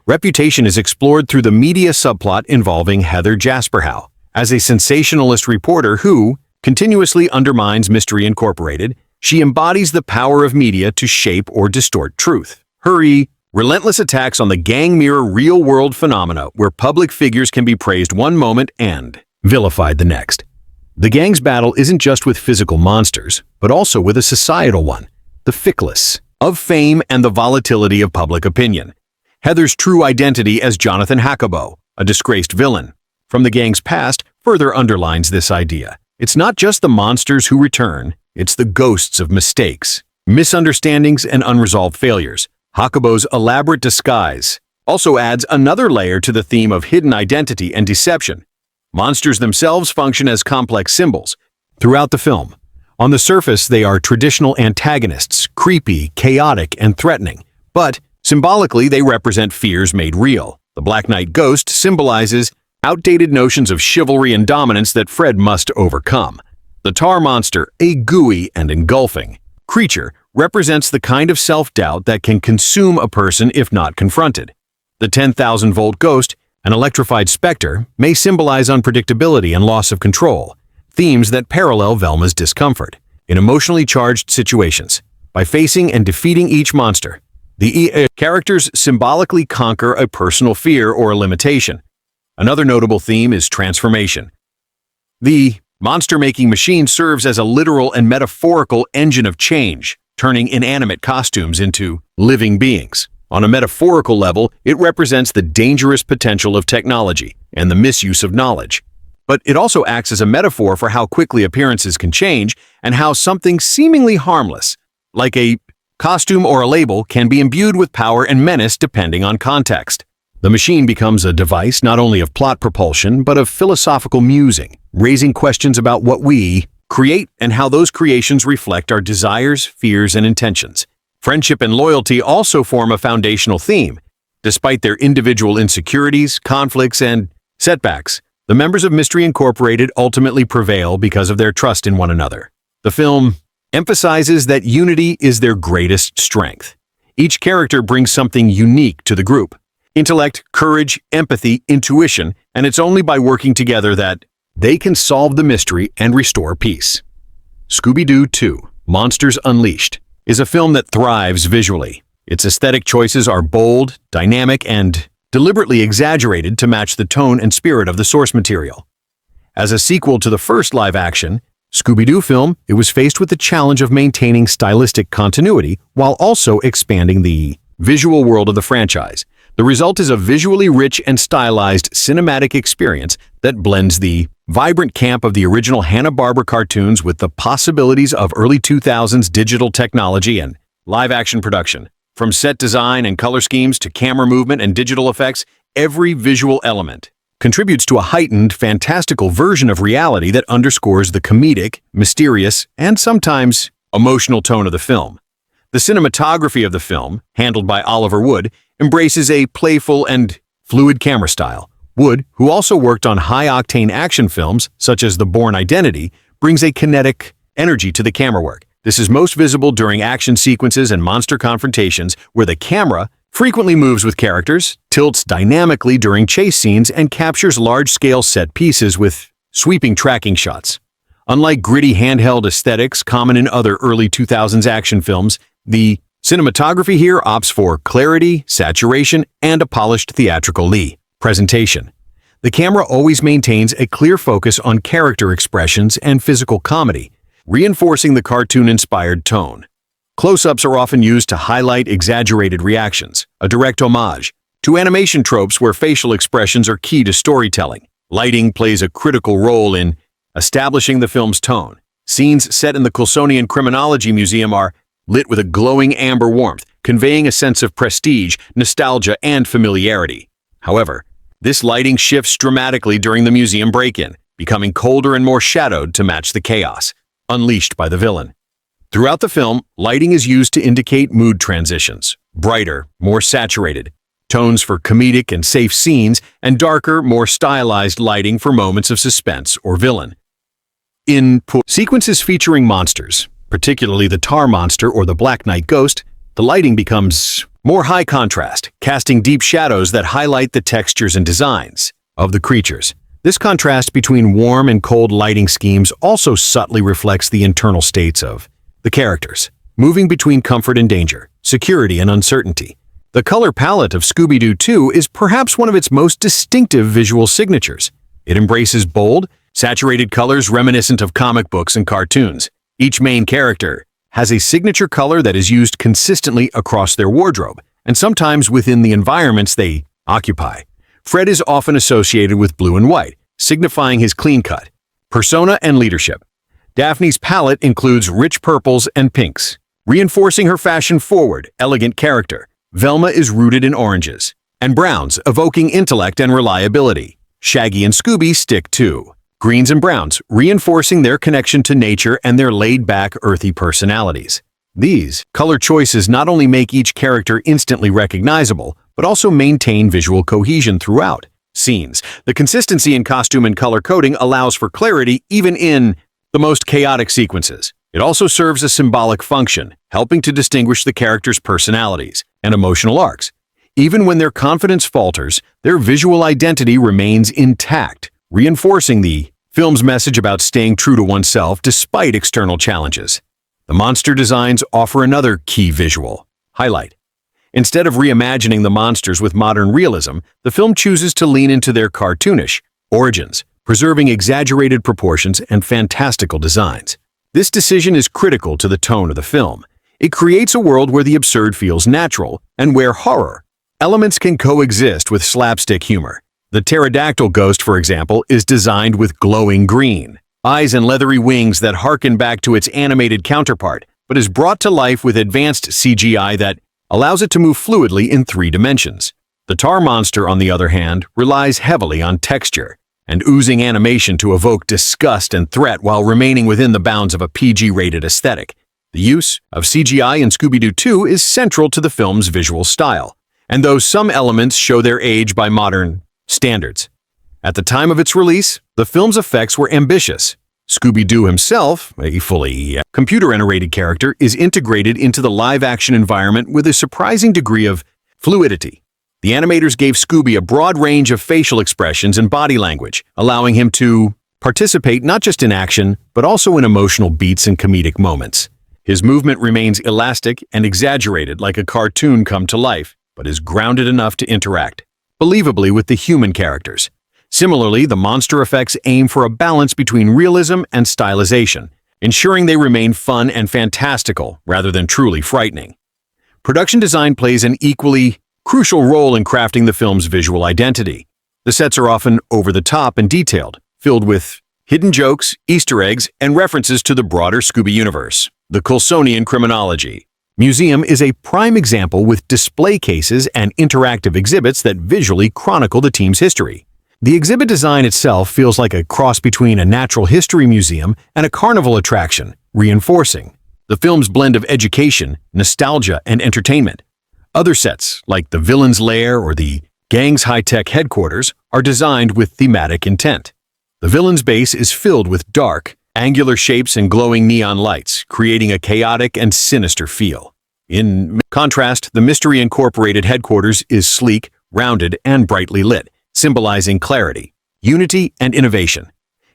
reputation is explored through the media subplot involving Heather Jasperhow as a sensationalist reporter who continuously undermines Mystery Incorporated. She embodies the power of media to shape or distort truth. Her relentless attacks on the gang mirror real-world phenomena where public figures can be praised one moment and vilified the next. The gang's battle isn't just with physical monsters, but also with a societal one, the fickleness of fame and the volatility of public opinion. Heather's true identity as Jonathan Hackabo, a disgraced villain from the gang's past, further underlines this idea. It's not just the monsters who return, it's the ghosts of mistakes, misunderstandings, and unresolved failures. Hakabo's elaborate disguise also adds another layer to the theme of hidden identity and deception. Monsters themselves function as complex symbols throughout the film. On the surface, they are traditional antagonists, creepy, chaotic, and threatening. But symbolically, they represent fears made real. The Black Knight Ghost symbolizes outdated notions of chivalry and dominance that Fred must overcome. The Tar Monster, a gooey and engulfing creature, represents the kind of self-doubt that can consume a person if not confronted. The 10,000-volt ghost, an electrified specter, may symbolize unpredictability and loss of control, themes that parallel Velma's discomfort. in emotionally charged situations. By facing and defeating each monster, the characters symbolically conquer a personal fear or a limitation. Another notable theme is transformation. The monster-making machine serves as a literal and metaphorical engine of change, turning inanimate costumes into living beings. On a metaphorical level, it represents the dangerous potential of technology and the misuse of knowledge. But it also acts as a metaphor for how quickly appearances can change and how something seemingly harmless, like a costume or a label, can be imbued with power and menace depending on context. The machine becomes a device not only of plot propulsion, but of philosophical musing, raising questions about what we create and how those creations reflect our desires, fears, and intentions. Friendship and loyalty also form a foundational theme. Despite their individual insecurities, conflicts, and setbacks, the members of Mystery Incorporated ultimately prevail because of their trust in one another. The film emphasizes that unity is their greatest strength. Each character brings something unique to the group: intellect, courage, empathy, intuition, and it's only by working together that they can solve the mystery and restore peace. Scooby-Doo 2: Monsters Unleashed is a film that thrives visually. Its aesthetic choices are bold, dynamic, and deliberately exaggerated to match the tone and spirit of the source material. As a sequel to the first live-action Scooby-Doo film, it was faced with the challenge of maintaining stylistic continuity while also expanding the visual world of the franchise. The result is a visually rich and stylized cinematic experience that blends the vibrant camp of the original Hanna-Barbera cartoons with the possibilities of early 2000s digital technology and live-action production. From set design and color schemes to camera movement and digital effects, every visual element contributes to a heightened, fantastical version of reality that underscores the comedic, mysterious, and sometimes emotional tone of the film. The cinematography of the film, handled by Oliver Wood, embraces a playful and fluid camera style. Wood, who also worked on high-octane action films such as The Bourne Identity, brings a kinetic energy to the camera work. This is most visible during action sequences and monster confrontations, where the camera frequently moves with characters, tilts dynamically during chase scenes, and captures large-scale set pieces with sweeping tracking shots. Unlike gritty handheld aesthetics common in other early 2000s action films, the cinematography here opts for clarity, saturation, and a polished theatrical presentation. The camera always maintains a clear focus on character expressions and physical comedy, reinforcing the cartoon-inspired tone. Close-ups are often used to highlight exaggerated reactions, a direct homage to animation tropes where facial expressions are key to storytelling. Lighting plays a critical role in establishing the film's tone. Scenes set in the Colsonian Criminology Museum are lit with a glowing amber warmth, conveying a sense of prestige, nostalgia, and familiarity. However, this lighting shifts dramatically during the museum break-in, becoming colder and more shadowed to match the chaos unleashed by the villain. Throughout the film, lighting is used to indicate mood transitions: brighter, more saturated tones for comedic and safe scenes, and darker, more stylized lighting for moments of suspense or villain. In sequences featuring monsters, particularly the Tar Monster or the Black Knight Ghost, the lighting becomes more high contrast, casting deep shadows that highlight the textures and designs of the creatures. This contrast between warm and cold lighting schemes also subtly reflects the internal states of the characters, moving between comfort and danger, security and uncertainty. The color palette of Scooby-Doo 2 is perhaps one of its most distinctive visual signatures. It embraces bold, saturated colors reminiscent of comic books and cartoons. Each main character has a signature color that is used consistently across their wardrobe, and sometimes within the environments they occupy. Fred is often associated with blue and white, signifying his clean-cut persona and leadership. Daphne's palette includes rich purples and pinks, reinforcing her fashion-forward, elegant character. Velma is rooted in oranges and browns, evoking intellect and reliability. Shaggy and Scooby stick to greens and browns, reinforcing their connection to nature and their laid-back, earthy personalities. These color choices not only make each character instantly recognizable, but also maintain visual cohesion throughout scenes. The consistency in costume and color coding allows for clarity even in the most chaotic sequences. It also serves a symbolic function, helping to distinguish the characters' personalities and emotional arcs. Even when their confidence falters, their visual identity remains intact, reinforcing the film's message about staying true to oneself despite external challenges. The monster designs offer another key visual highlight. Instead of reimagining the monsters with modern realism, the film chooses to lean into their cartoonish origins, preserving exaggerated proportions and fantastical designs. This decision is critical to the tone of the film. It creates a world where the absurd feels natural and where horror elements can coexist with slapstick humor. The pterodactyl ghost, for example, is designed with glowing green eyes and leathery wings that harken back to its animated counterpart, but is brought to life with advanced CGI that allows it to move fluidly in 3 dimensions. The tar monster, on the other hand, relies heavily on texture and oozing animation to evoke disgust and threat while remaining within the bounds of a PG-rated aesthetic. The use of CGI in Scooby-Doo 2 is central to the film's visual style, and though some elements show their age by modern standards, at the time of its release, the film's effects were ambitious. Scooby-Doo himself, a fully computer-generated character, is integrated into the live-action environment with a surprising degree of fluidity. The animators gave Scooby a broad range of facial expressions and body language, allowing him to participate not just in action, but also in emotional beats and comedic moments. His movement remains elastic and exaggerated like a cartoon come to life, but is grounded enough to interact believably with the human characters. Similarly, the monster effects aim for a balance between realism and stylization, ensuring they remain fun and fantastical rather than truly frightening. Production design plays an equally crucial role in crafting the film's visual identity. The sets are often over-the-top and detailed, filled with hidden jokes, Easter eggs, and references to the broader Scooby universe. The Coulsonian Criminology Museum is a prime example with display cases and interactive exhibits that visually chronicle the team's history. The exhibit design itself feels like a cross between a natural history museum and a carnival attraction, reinforcing the film's blend of education, nostalgia, and entertainment. Other sets, like the villain's lair or the gang's high-tech headquarters, are designed with thematic intent. The villain's base is filled with dark, angular shapes and glowing neon lights, creating a chaotic and sinister feel. In contrast, the Mystery Incorporated headquarters is sleek, rounded, and brightly lit, symbolizing clarity, unity, and innovation.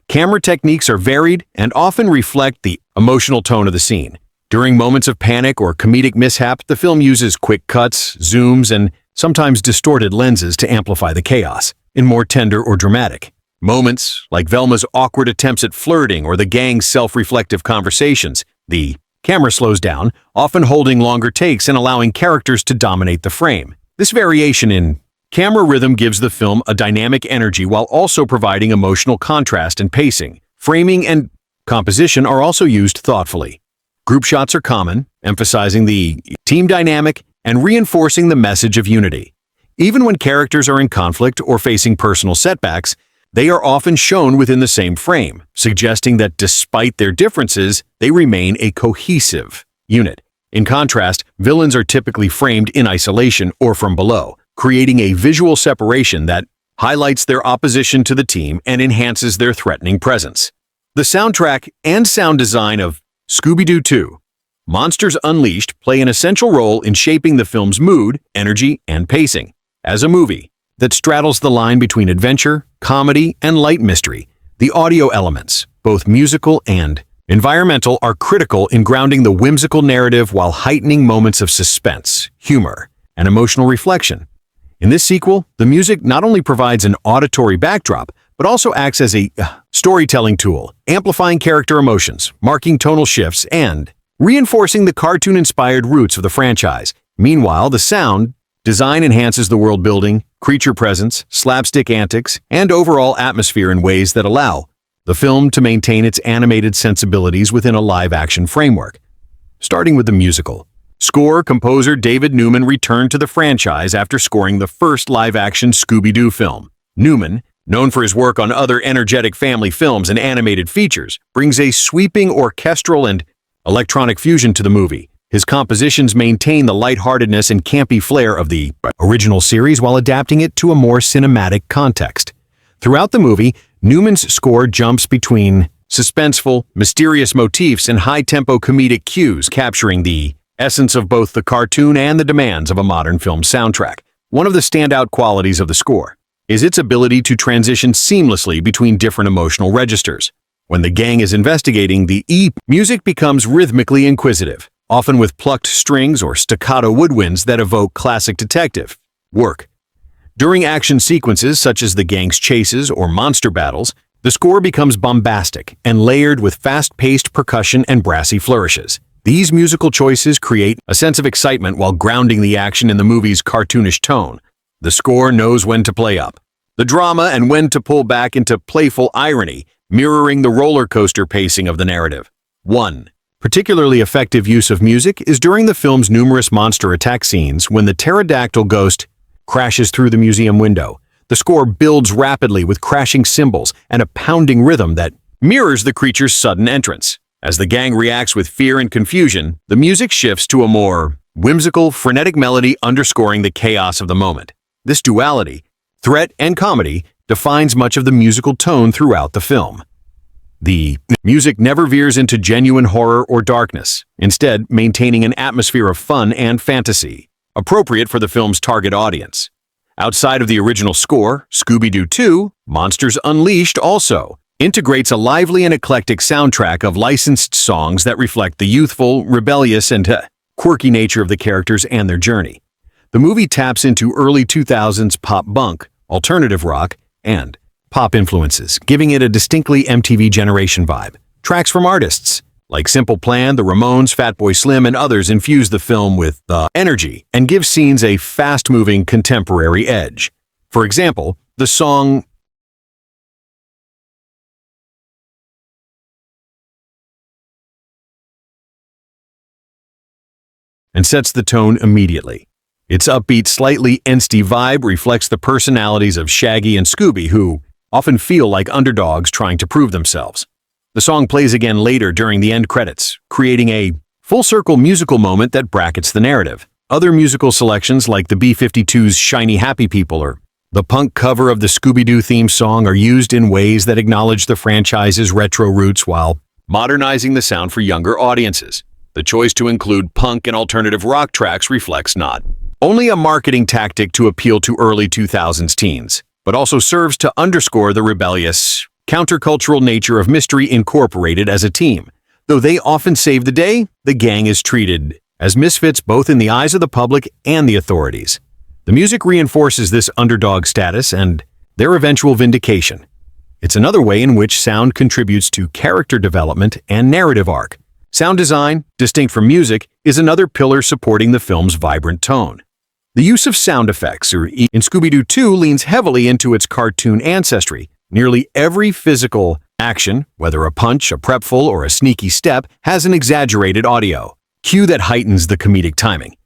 Camera techniques are varied and often reflect the emotional tone of the scene. During moments of panic or comedic mishap, the film uses quick cuts, zooms, and sometimes distorted lenses to amplify the chaos. In more tender or dramatic moments, like Velma's awkward attempts at flirting or the gang's self-reflective conversations, the camera slows down, often holding longer takes and allowing characters to dominate the frame. This variation in camera rhythm gives the film a dynamic energy while also providing emotional contrast and pacing. Framing and composition are also used thoughtfully. Group shots are common, emphasizing the team dynamic and reinforcing the message of unity. Even when characters are in conflict or facing personal setbacks, they are often shown within the same frame, suggesting that despite their differences, they remain a cohesive unit. In contrast, villains are typically framed in isolation or from below, creating a visual separation that highlights their opposition to the team and enhances their threatening presence. The soundtrack and sound design of Scooby-Doo 2: Monsters Unleashed play an essential role in shaping the film's mood, energy, and pacing. As a movie that straddles the line between adventure, comedy, and light mystery, the audio elements, both musical and environmental, are critical in grounding the whimsical narrative while heightening moments of suspense, humor, and emotional reflection. In this sequel, the music not only provides an auditory backdrop, but also acts as a storytelling tool, amplifying character emotions, marking tonal shifts, and reinforcing the cartoon-inspired roots of the franchise. Meanwhile, the sound design enhances the world building, creature presence, slapstick antics, and overall atmosphere in ways that allow the film to maintain its animated sensibilities within a live-action framework. Starting with the musical score, composer David Newman returned to the franchise after scoring the first live-action Scooby-Doo film. Newman, known for his work on other energetic family films and animated features, brings a sweeping orchestral and electronic fusion to the movie. His compositions maintain the lightheartedness and campy flair of the original series while adapting it to a more cinematic context. Throughout the movie, Newman's score jumps between suspenseful, mysterious motifs and high-tempo comedic cues, capturing the essence of both the cartoon and the demands of a modern film soundtrack. One of the standout qualities of the score is its ability to transition seamlessly between different emotional registers. When the gang is investigating, the E music becomes rhythmically inquisitive, often with plucked strings or staccato woodwinds that evoke classic detective work. During action sequences such as the gang's chases or monster battles, the score becomes bombastic and layered with fast-paced percussion and brassy flourishes. These musical choices create a sense of excitement while grounding the action in the movie's cartoonish tone. The score knows when to play up the drama and when to pull back into playful irony, mirroring the roller coaster pacing of the narrative. 1. Particularly effective use of music is during the film's numerous monster attack scenes when the pterodactyl ghost crashes through the museum window. The score builds rapidly with crashing cymbals and a pounding rhythm that mirrors the creature's sudden entrance. As the gang reacts with fear and confusion, the music shifts to a more whimsical, frenetic melody underscoring the chaos of the moment. This duality, threat and comedy, defines much of the musical tone throughout the film. The music never veers into genuine horror or darkness, instead maintaining an atmosphere of fun and fantasy, appropriate for the film's target audience. Outside of the original score, Scooby-Doo 2, Monsters Unleashed also integrates a lively and eclectic soundtrack of licensed songs that reflect the youthful, rebellious, and quirky nature of the characters and their journey. The movie taps into early 2000s pop punk, alternative rock, and pop influences, giving it a distinctly MTV generation vibe. Tracks from artists like Simple Plan, The Ramones, Fatboy Slim, and others infuse the film with energy and give scenes a fast-moving contemporary edge. For example, the song and sets the tone immediately. Its upbeat, slightly angsty vibe reflects the personalities of Shaggy and Scooby, who often feel like underdogs trying to prove themselves. The song plays again later during the end credits, creating a full-circle musical moment that brackets the narrative. Other musical selections like the B-52's Shiny Happy People or the punk cover of the Scooby-Doo theme song are used in ways that acknowledge the franchise's retro roots while modernizing the sound for younger audiences. The choice to include punk and alternative rock tracks reflects not only a marketing tactic to appeal to early 2000s teens, but also serves to underscore the rebellious, countercultural nature of Mystery Incorporated as a team. Though they often save the day, the gang is treated as misfits both in the eyes of the public and the authorities. The music reinforces this underdog status and their eventual vindication. It's another way in which sound contributes to character development and narrative arc. Sound design, distinct from music, is another pillar supporting the film's vibrant tone. The use of sound effects in Scooby-Doo 2 leans heavily into its cartoon ancestry. Nearly every physical action, whether a punch, a prepful, or a sneaky step, has an exaggerated audio cue that heightens the comedic timing.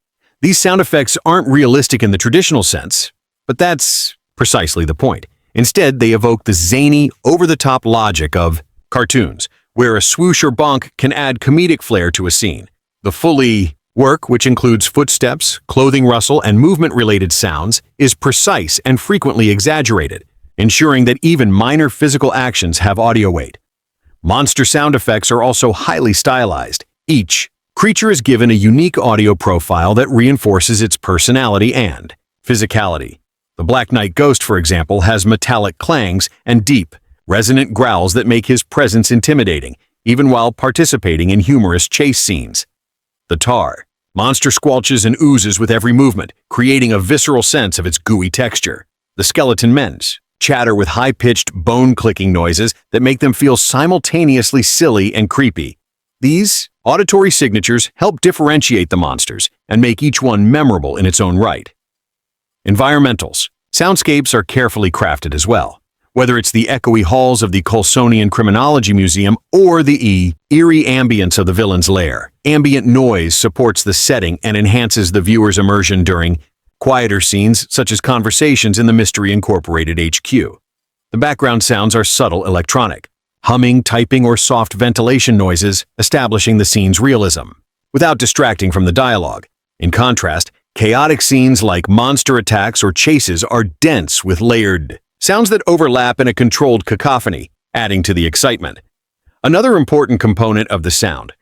These sound effects aren't realistic in the traditional sense, but that's precisely the point. Instead, they evoke the zany, over-the-top logic of cartoons, where a swoosh or bonk can add comedic flair to a scene. The Foley work, which includes footsteps, clothing rustle, and movement-related sounds, is precise and frequently exaggerated, ensuring that even minor physical actions have audio weight. Monster sound effects are also highly stylized. Each creature is given a unique audio profile that reinforces its personality and physicality. The Black Knight Ghost, for example, has metallic clangs and deep, resonant growls that make his presence intimidating, even while participating in humorous chase scenes. The Tar monster squelches and oozes with every movement, creating a visceral sense of its gooey texture. The Skeleton Men's chatter with high-pitched, bone-clicking noises that make them feel simultaneously silly and creepy. These auditory signatures help differentiate the monsters and make each one memorable in its own right. Environmentals. Soundscapes are carefully crafted as well. Whether it's the echoey halls of the Colsonian Criminology Museum or the eerie ambience of the villain's lair, ambient noise supports the setting and enhances the viewer's immersion during quieter scenes such as conversations in the Mystery Incorporated HQ. The background sounds are subtle electronic, humming, typing, or soft ventilation noises, establishing the scene's realism, without distracting from the dialogue. In contrast, chaotic scenes like monster attacks or chases are dense with layered sounds that overlap in a controlled cacophony, adding to the excitement. Another important component of the sound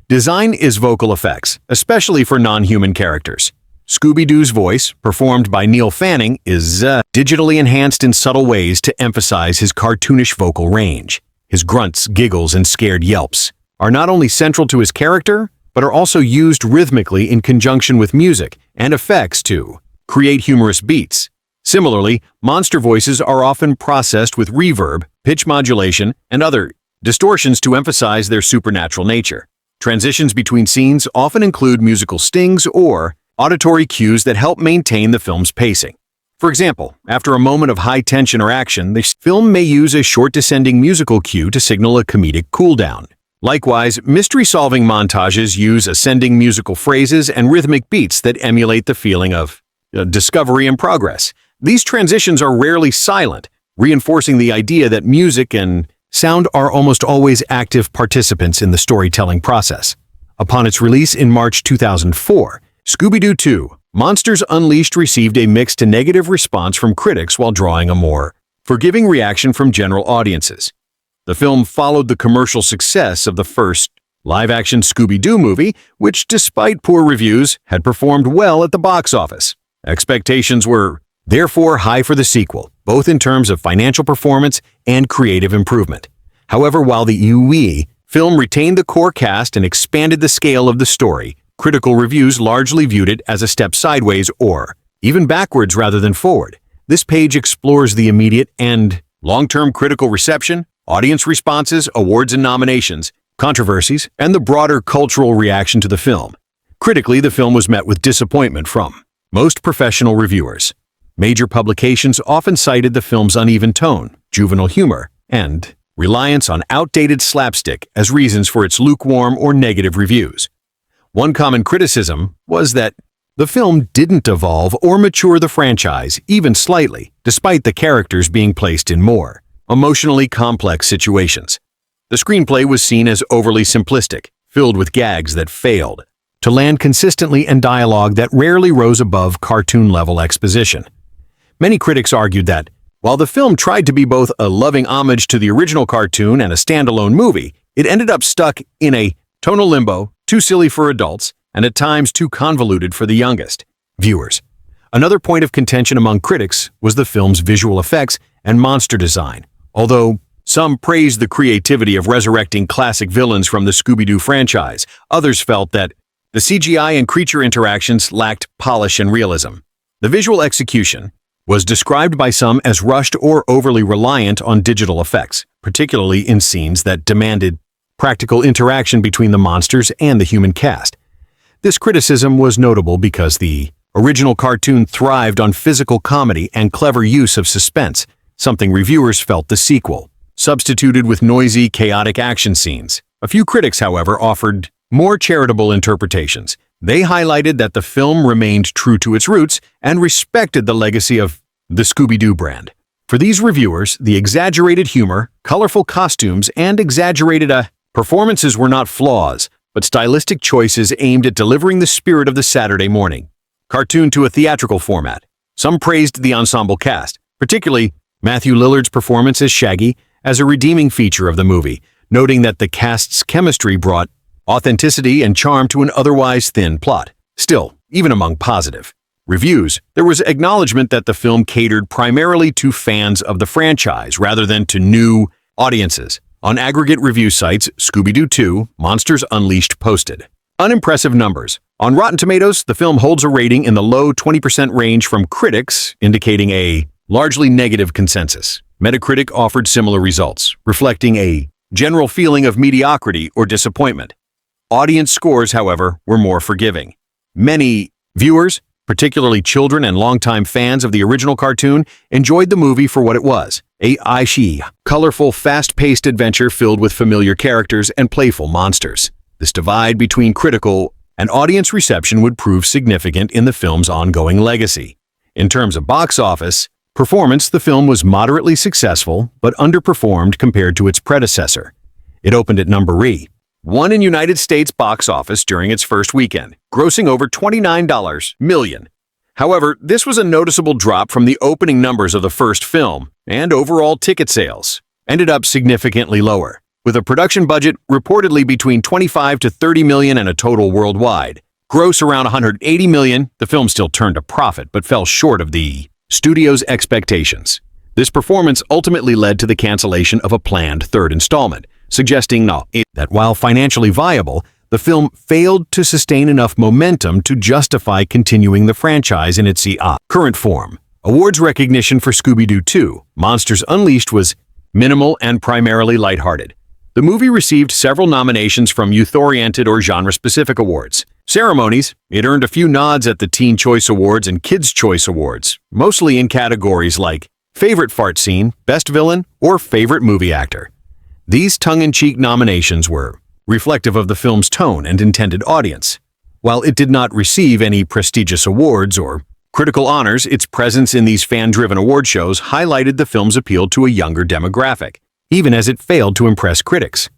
design is vocal effects, especially for non-human characters. Scooby-Doo's voice, performed by Neil Fanning, is digitally enhanced in subtle ways to emphasize his cartoonish vocal range. His grunts, giggles, and scared yelps are not only central to his character, but are also used rhythmically in conjunction with music and effects to create humorous beats. Similarly, monster voices are often processed with reverb, pitch modulation, and other distortions to emphasize their supernatural nature. Transitions between scenes often include musical stings or auditory cues that help maintain the film's pacing. For example, after a moment of high tension or action, the film may use a short descending musical cue to signal a comedic cooldown. Likewise, mystery-solving montages use ascending musical phrases and rhythmic beats that emulate the feeling of discovery and progress. These transitions are rarely silent, reinforcing the idea that music and sound are almost always active participants in the storytelling process. Upon its release in March 2004, Scooby-Doo 2: Monsters Unleashed received a mixed to negative response from critics while drawing a more forgiving reaction from general audiences. The film followed the commercial success of the first live-action Scooby-Doo movie, which, despite poor reviews, had performed well at the box office. Expectations were therefore high for the sequel, both in terms of financial performance and creative improvement. However, while the UE film retained the core cast and expanded the scale of the story, critical reviews largely viewed it as a step sideways or even backwards rather than forward. This page explores the immediate and long-term critical reception, audience responses, awards and nominations, controversies, and the broader cultural reaction to the film. Critically, the film was met with disappointment from most professional reviewers. Major publications often cited the film's uneven tone, juvenile humor, and reliance on outdated slapstick as reasons for its lukewarm or negative reviews. One common criticism was that the film didn't evolve or mature the franchise even slightly, despite the characters being placed in more emotionally complex situations. The screenplay was seen as overly simplistic, filled with gags that failed to land consistently and dialogue that rarely rose above cartoon-level exposition. Many critics argued that, while the film tried to be both a loving homage to the original cartoon and a standalone movie, it ended up stuck in a tonal limbo, too silly for adults, and at times too convoluted for the youngest viewers. Another point of contention among critics was the film's visual effects and monster design. Although some praised the creativity of resurrecting classic villains from the Scooby-Doo franchise, others felt that the CGI and creature interactions lacked polish and realism. The visual execution was described by some as rushed or overly reliant on digital effects, particularly in scenes that demanded practical interaction between the monsters and the human cast. This criticism was notable because the original cartoon thrived on physical comedy and clever use of suspense, something reviewers felt the sequel substituted with noisy, chaotic action scenes. A few critics, however, offered more charitable interpretations. They highlighted that the film remained true to its roots and respected the legacy of the Scooby-Doo brand. For these reviewers, the exaggerated humor, colorful costumes, and exaggerated performances were not flaws, but stylistic choices aimed at delivering the spirit of the Saturday morning cartoon to a theatrical format. Some praised the ensemble cast, particularly Matthew Lillard's performance as Shaggy, as a redeeming feature of the movie, noting that the cast's chemistry brought authenticity and charm to an otherwise thin plot. Still, even among positive reviews, there was acknowledgement that the film catered primarily to fans of the franchise rather than to new audiences. On aggregate review sites, Scooby-Doo 2: Monsters Unleashed posted unimpressive numbers. On Rotten Tomatoes, the film holds a rating in the low 20% range from critics, indicating a largely negative consensus. Metacritic offered similar results, reflecting a general feeling of mediocrity or disappointment. Audience scores, however, were more forgiving. Many viewers, particularly children and longtime fans of the original cartoon, enjoyed the movie for what it was: a colorful, fast-paced adventure filled with familiar characters and playful monsters. This divide between critical and audience reception would prove significant in the film's ongoing legacy. In terms of box office performance, the film was moderately successful but underperformed compared to its predecessor. It opened at number 1 in United States box office during its first weekend, grossing over $29 million. However, this was a noticeable drop from the opening numbers of the first film, and overall ticket sales ended up significantly lower. With a production budget reportedly between $25 to $30 million and a total worldwide gross around $180 million, the film still turned a profit but fell short of the studio's expectations. This performance ultimately led to the cancellation of a planned third installment, suggesting that while financially viable, the film failed to sustain enough momentum to justify continuing the franchise in its current form. Awards recognition for Scooby-Doo 2, Monsters Unleashed was minimal and primarily lighthearted. The movie received several nominations from youth-oriented or genre-specific awards. Ceremonies, it earned a few nods at the Teen Choice Awards and Kids' Choice Awards, mostly in categories like Favorite Fart Scene, Best Villain, or Favorite Movie Actor. These tongue-in-cheek nominations were reflective of the film's tone and intended audience. While it did not receive any prestigious awards or critical honors, its presence in these fan-driven award shows highlighted the film's appeal to a younger demographic, even as it failed to impress critics.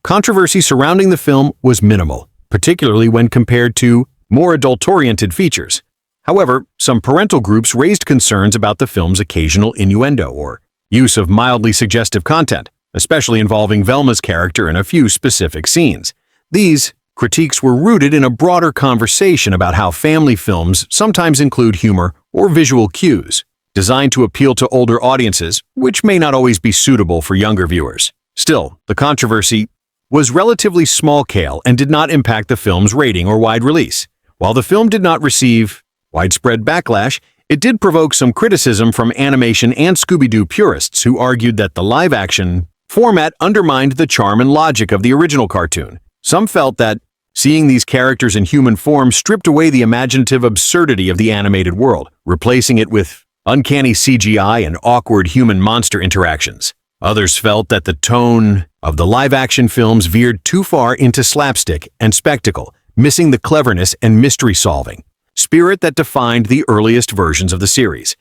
Controversy surrounding the film was minimal, particularly when compared to more adult-oriented features. However, some parental groups raised concerns about the film's occasional innuendo or use of mildly suggestive content, especially involving Velma's character in a few specific scenes. These critiques were rooted in a broader conversation about how family films sometimes include humor or visual cues designed to appeal to older audiences, which may not always be suitable for younger viewers. Still, the controversy was relatively small-scale and did not impact the film's rating or wide release. While the film did not receive widespread backlash, it did provoke some criticism from animation and Scooby-Doo purists who argued that the live-action format undermined the charm and logic of the original cartoon. Some felt that seeing these characters in human form stripped away the imaginative absurdity of the animated world, replacing it with uncanny CGI and awkward human-monster interactions. Others felt that the tone of the live-action films veered too far into slapstick and spectacle, missing the cleverness and mystery-solving spirit that defined the earliest versions of the series.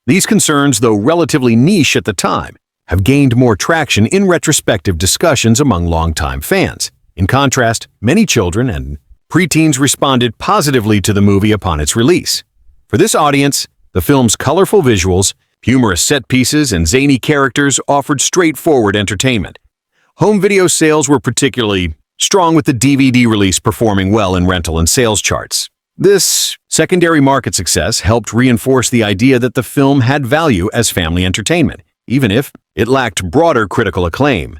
These concerns, though relatively niche at the time, have gained more traction in retrospective discussions among longtime fans. In contrast, many children and preteens responded positively to the movie upon its release. For this audience, the film's colorful visuals, humorous set pieces, and zany characters offered straightforward entertainment. Home video sales were particularly strong, with the DVD release performing well in rental and sales charts. This secondary market success helped reinforce the idea that the film had value as family entertainment, even if it lacked broader critical acclaim.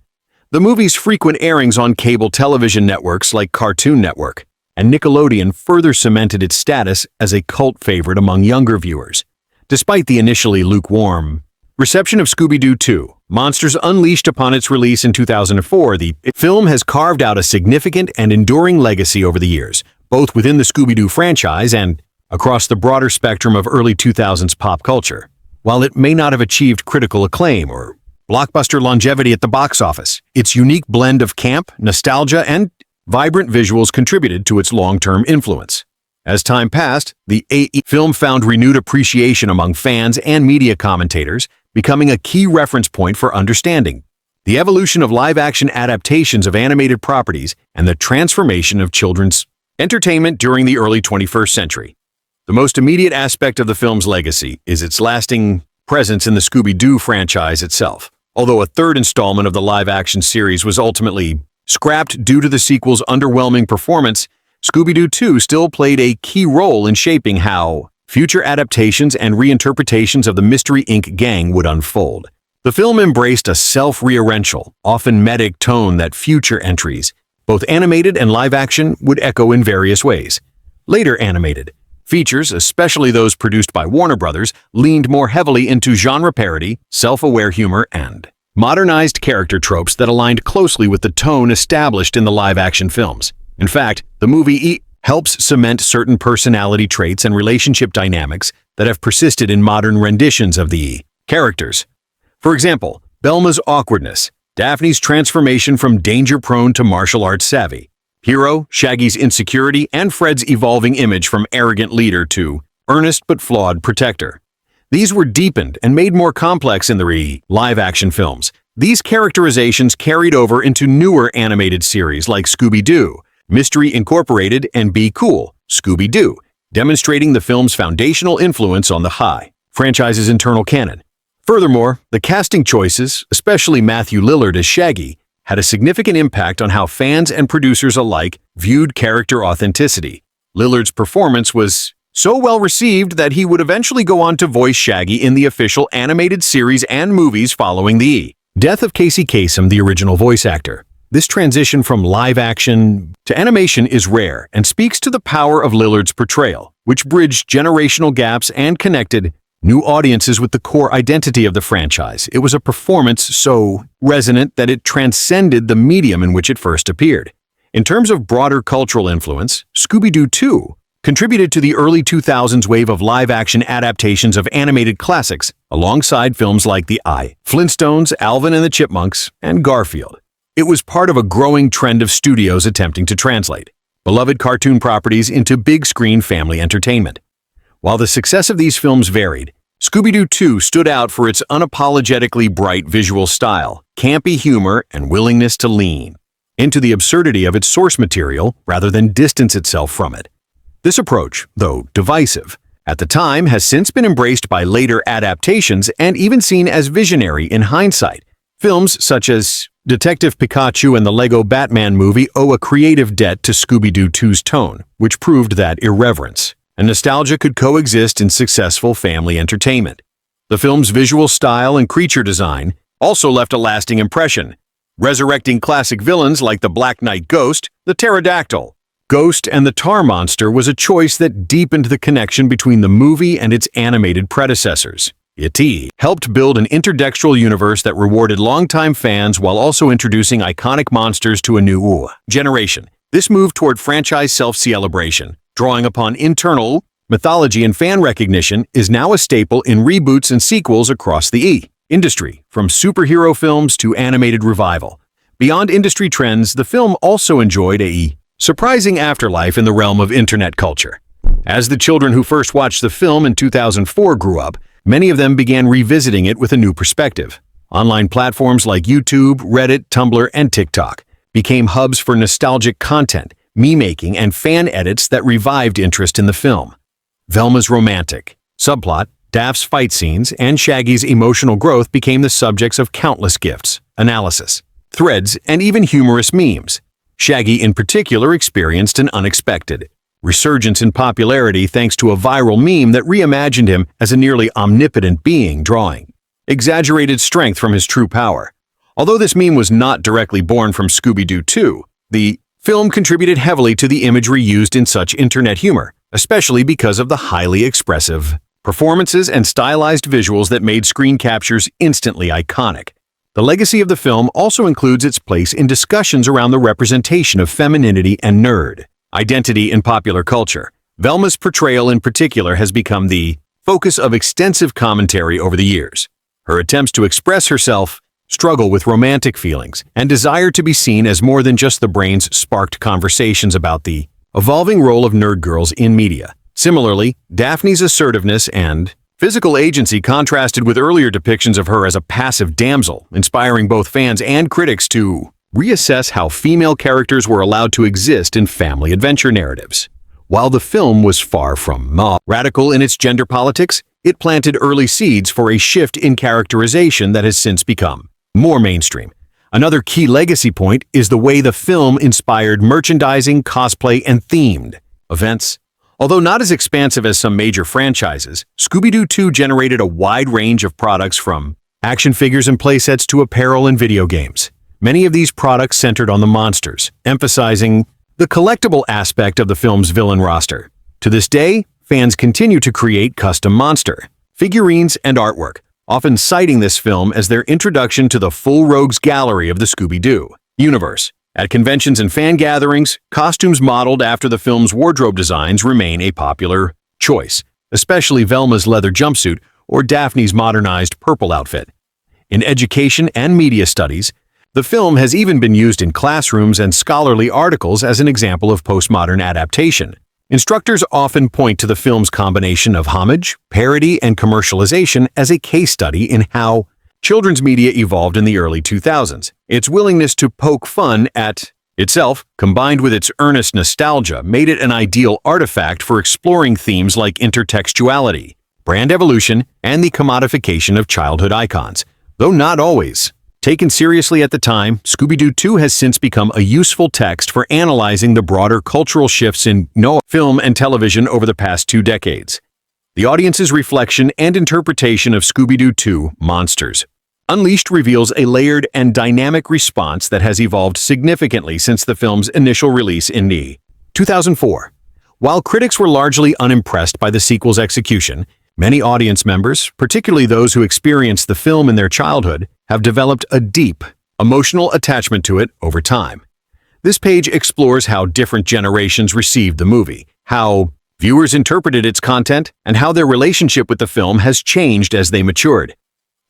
The movie's frequent airings on cable television networks like Cartoon Network and Nickelodeon further cemented its status as a cult favorite among younger viewers. Despite the initially lukewarm reception of Scooby-Doo 2, Monsters Unleashed upon its release in 2004, the film has carved out a significant and enduring legacy over the years, both within the Scooby-Doo franchise and across the broader spectrum of early 2000s pop culture. While it may not have achieved critical acclaim or blockbuster longevity at the box office, its unique blend of camp, nostalgia, and vibrant visuals contributed to its long-term influence. As time passed, the film found renewed appreciation among fans and media commentators, becoming a key reference point for understanding the evolution of live-action adaptations of animated properties and the transformation of children's entertainment during the early 21st century. The most immediate aspect of the film's legacy is its lasting presence in the Scooby-Doo franchise itself. Although a third installment of the live-action series was ultimately scrapped due to the sequel's underwhelming performance, Scooby-Doo 2 still played a key role in shaping how future adaptations and reinterpretations of the Mystery Inc. gang would unfold. The film embraced a self-referential, often medic tone that future entries, both animated and live-action, would echo in various ways. Later animated features, especially those produced by Warner Brothers, leaned more heavily into genre parody, self-aware humor, and modernized character tropes that aligned closely with the tone established in the live-action films. In fact, the movie helps cement certain personality traits and relationship dynamics that have persisted in modern renditions of the characters. For example, Velma's awkwardness, Daphne's transformation from danger-prone to martial arts savvy, Hero, Shaggy's insecurity, and Fred's evolving image from arrogant leader to earnest but flawed protector. These were deepened and made more complex in the live-action films. These characterizations carried over into newer animated series like Scooby-Doo, Mystery Incorporated, and Be Cool, Scooby-Doo, demonstrating the film's foundational influence on the franchise's internal canon. Furthermore, the casting choices, especially Matthew Lillard as Shaggy, had a significant impact on how fans and producers alike viewed character authenticity. Lillard's performance was so well received that he would eventually go on to voice Shaggy in the official animated series and movies following the death of Casey Kasem, the original voice actor. This transition from live action to animation is rare and speaks to the power of Lillard's portrayal, which bridged generational gaps and connected new audiences with the core identity of the franchise. It was a performance so resonant that it transcended the medium in which it first appeared. In terms of broader cultural influence, Scooby-Doo 2 contributed to the early 2000s wave of live-action adaptations of animated classics, alongside films like The Flintstones, Alvin and the Chipmunks, and Garfield. It was part of a growing trend of studios attempting to translate beloved cartoon properties into big-screen family entertainment. While the success of these films varied, Scooby-Doo 2 stood out for its unapologetically bright visual style, campy humor, and willingness to lean into the absurdity of its source material rather than distance itself from it. This approach, though divisive at the time, has since been embraced by later adaptations and even seen as visionary in hindsight. Films such as Detective Pikachu and the Lego Batman movie owe a creative debt to Scooby-Doo 2's tone, which proved that irreverence and nostalgia could coexist in successful family entertainment. The film's visual style and creature design also left a lasting impression, resurrecting classic villains like the Black Knight Ghost, the Pterodactyl. Ghost and the Tar Monster was a choice that deepened the connection between the movie and its animated predecessors. E.T. helped build an intertextual universe that rewarded longtime fans while also introducing iconic monsters to a new generation. This move toward franchise self-celebration, drawing upon internal mythology and fan recognition, is now a staple in reboots and sequels across the industry, from superhero films to animated revival. Beyond industry trends, the film also enjoyed a surprising afterlife in the realm of internet culture. As the children who first watched the film in 2004 grew up, many of them began revisiting it with a new perspective. Online platforms like YouTube, Reddit, Tumblr, and TikTok became hubs for nostalgic content, meme-making, and fan edits that revived interest in the film. Velma's romantic subplot, Daphne's fight scenes, and Shaggy's emotional growth became the subjects of countless GIFs, analysis, threads, and even humorous memes. Shaggy, in particular, experienced an unexpected resurgence in popularity thanks to a viral meme that reimagined him as a nearly omnipotent being, drawing exaggerated strength from his true power. Although this meme was not directly born from Scooby-Doo 2, the film contributed heavily to the imagery used in such internet humor, especially because of the highly expressive performances and stylized visuals that made screen captures instantly iconic. The legacy of the film also includes its place in discussions around the representation of femininity and nerd identity in popular culture. Velma's portrayal in particular has become the focus of extensive commentary over the years. Her attempts to express herself struggle with romantic feelings and desire to be seen as more than just the brains sparked conversations about the evolving role of nerd girls in media. Similarly, Daphne's assertiveness and physical agency contrasted with earlier depictions of her as a passive damsel, inspiring both fans and critics to reassess how female characters were allowed to exist in family adventure narratives. While the film was far from radical in its gender politics, it planted early seeds for a shift in characterization that has since become more mainstream. Another key legacy point is the way the film inspired merchandising, cosplay, and themed events. Although not as expansive as some major franchises, Scooby-Doo 2 generated a wide range of products from action figures and playsets to apparel and video games. Many of these products centered on the monsters, emphasizing the collectible aspect of the film's villain roster. To this day, fans continue to create custom monster figurines and artwork, often citing this film as their introduction to the full rogues gallery of the Scooby-Doo universe. At conventions and fan gatherings, costumes modeled after the film's wardrobe designs remain a popular choice, especially Velma's leather jumpsuit or Daphne's modernized purple outfit. In education and media studies, the film has even been used in classrooms and scholarly articles as an example of postmodern adaptation. Instructors often point to the film's combination of homage, parody, and commercialization as a case study in how children's media evolved in the early 2000s. Its willingness to poke fun at itself, combined with its earnest nostalgia, made it an ideal artifact for exploring themes like intertextuality, brand evolution, and the commodification of childhood icons. Though not always Taken seriously at the time, Scooby-Doo 2 has since become a useful text for analyzing the broader cultural shifts in film and television over the past 2 decades. The audience's reflection and interpretation of Scooby-Doo 2: Monsters Unleashed reveals a layered and dynamic response that has evolved significantly since the film's initial release in 2004. While critics were largely unimpressed by the sequel's execution, many audience members, particularly those who experienced the film in their childhood, have developed a deep, emotional attachment to it over time. This page explores how different generations received the movie, how viewers interpreted its content, and how their relationship with the film has changed as they matured.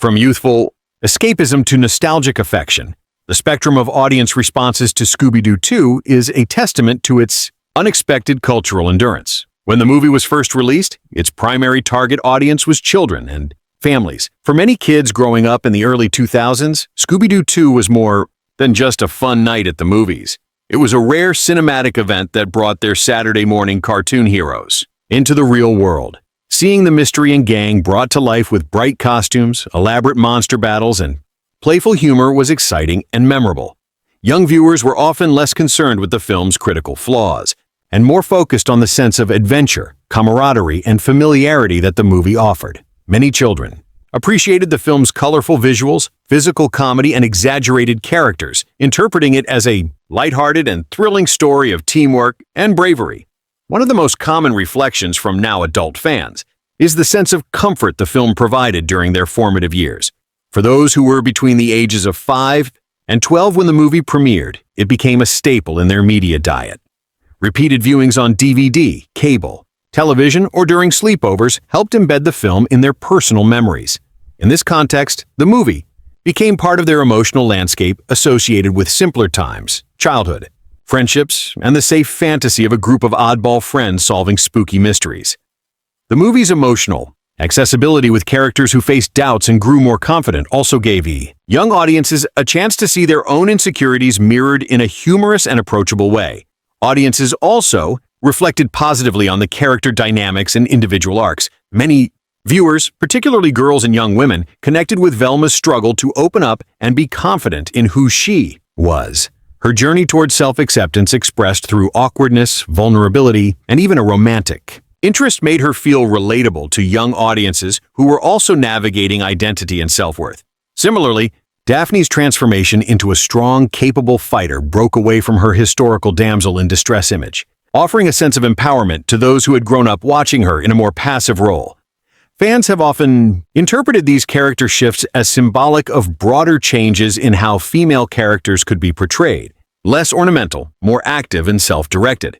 From youthful escapism to nostalgic affection, the spectrum of audience responses to Scooby-Doo 2 is a testament to its unexpected cultural endurance. When the movie was first released, its primary target audience was children and families. For many kids growing up in the early 2000s, Scooby-Doo 2 was more than just a fun night at the movies. It was a rare cinematic event that brought their Saturday morning cartoon heroes into the real world. Seeing the mystery and gang brought to life with bright costumes, elaborate monster battles, and playful humor was exciting and memorable. Young viewers were often less concerned with the film's critical flaws, and more focused on the sense of adventure, camaraderie, and familiarity that the movie offered. Many children appreciated the film's colorful visuals, physical comedy, and exaggerated characters, interpreting it as a lighthearted and thrilling story of teamwork and bravery. One of the most common reflections from now adult fans is the sense of comfort the film provided during their formative years. For those who were between the ages of 5 and 12 when the movie premiered, it became a staple in their media diet. Repeated viewings on DVD, cable, television, or during sleepovers helped embed the film in their personal memories. In this context, the movie became part of their emotional landscape associated with simpler times, childhood, friendships, and the safe fantasy of a group of oddball friends solving spooky mysteries. The movie's emotional accessibility with characters who faced doubts and grew more confident also gave young audiences a chance to see their own insecurities mirrored in a humorous and approachable way. Audiences also reflected positively on the character dynamics and individual arcs. Many viewers, particularly girls and young women, connected with Velma's struggle to open up and be confident in who she was. Her journey towards self-acceptance expressed through awkwardness, vulnerability, and even a romantic interest made her feel relatable to young audiences who were also navigating identity and self-worth. Similarly, Daphne's transformation into a strong, capable fighter broke away from her historical damsel in distress image, offering a sense of empowerment to those who had grown up watching her in a more passive role. Fans have often interpreted these character shifts as symbolic of broader changes in how female characters could be portrayed, less ornamental, more active, and self-directed.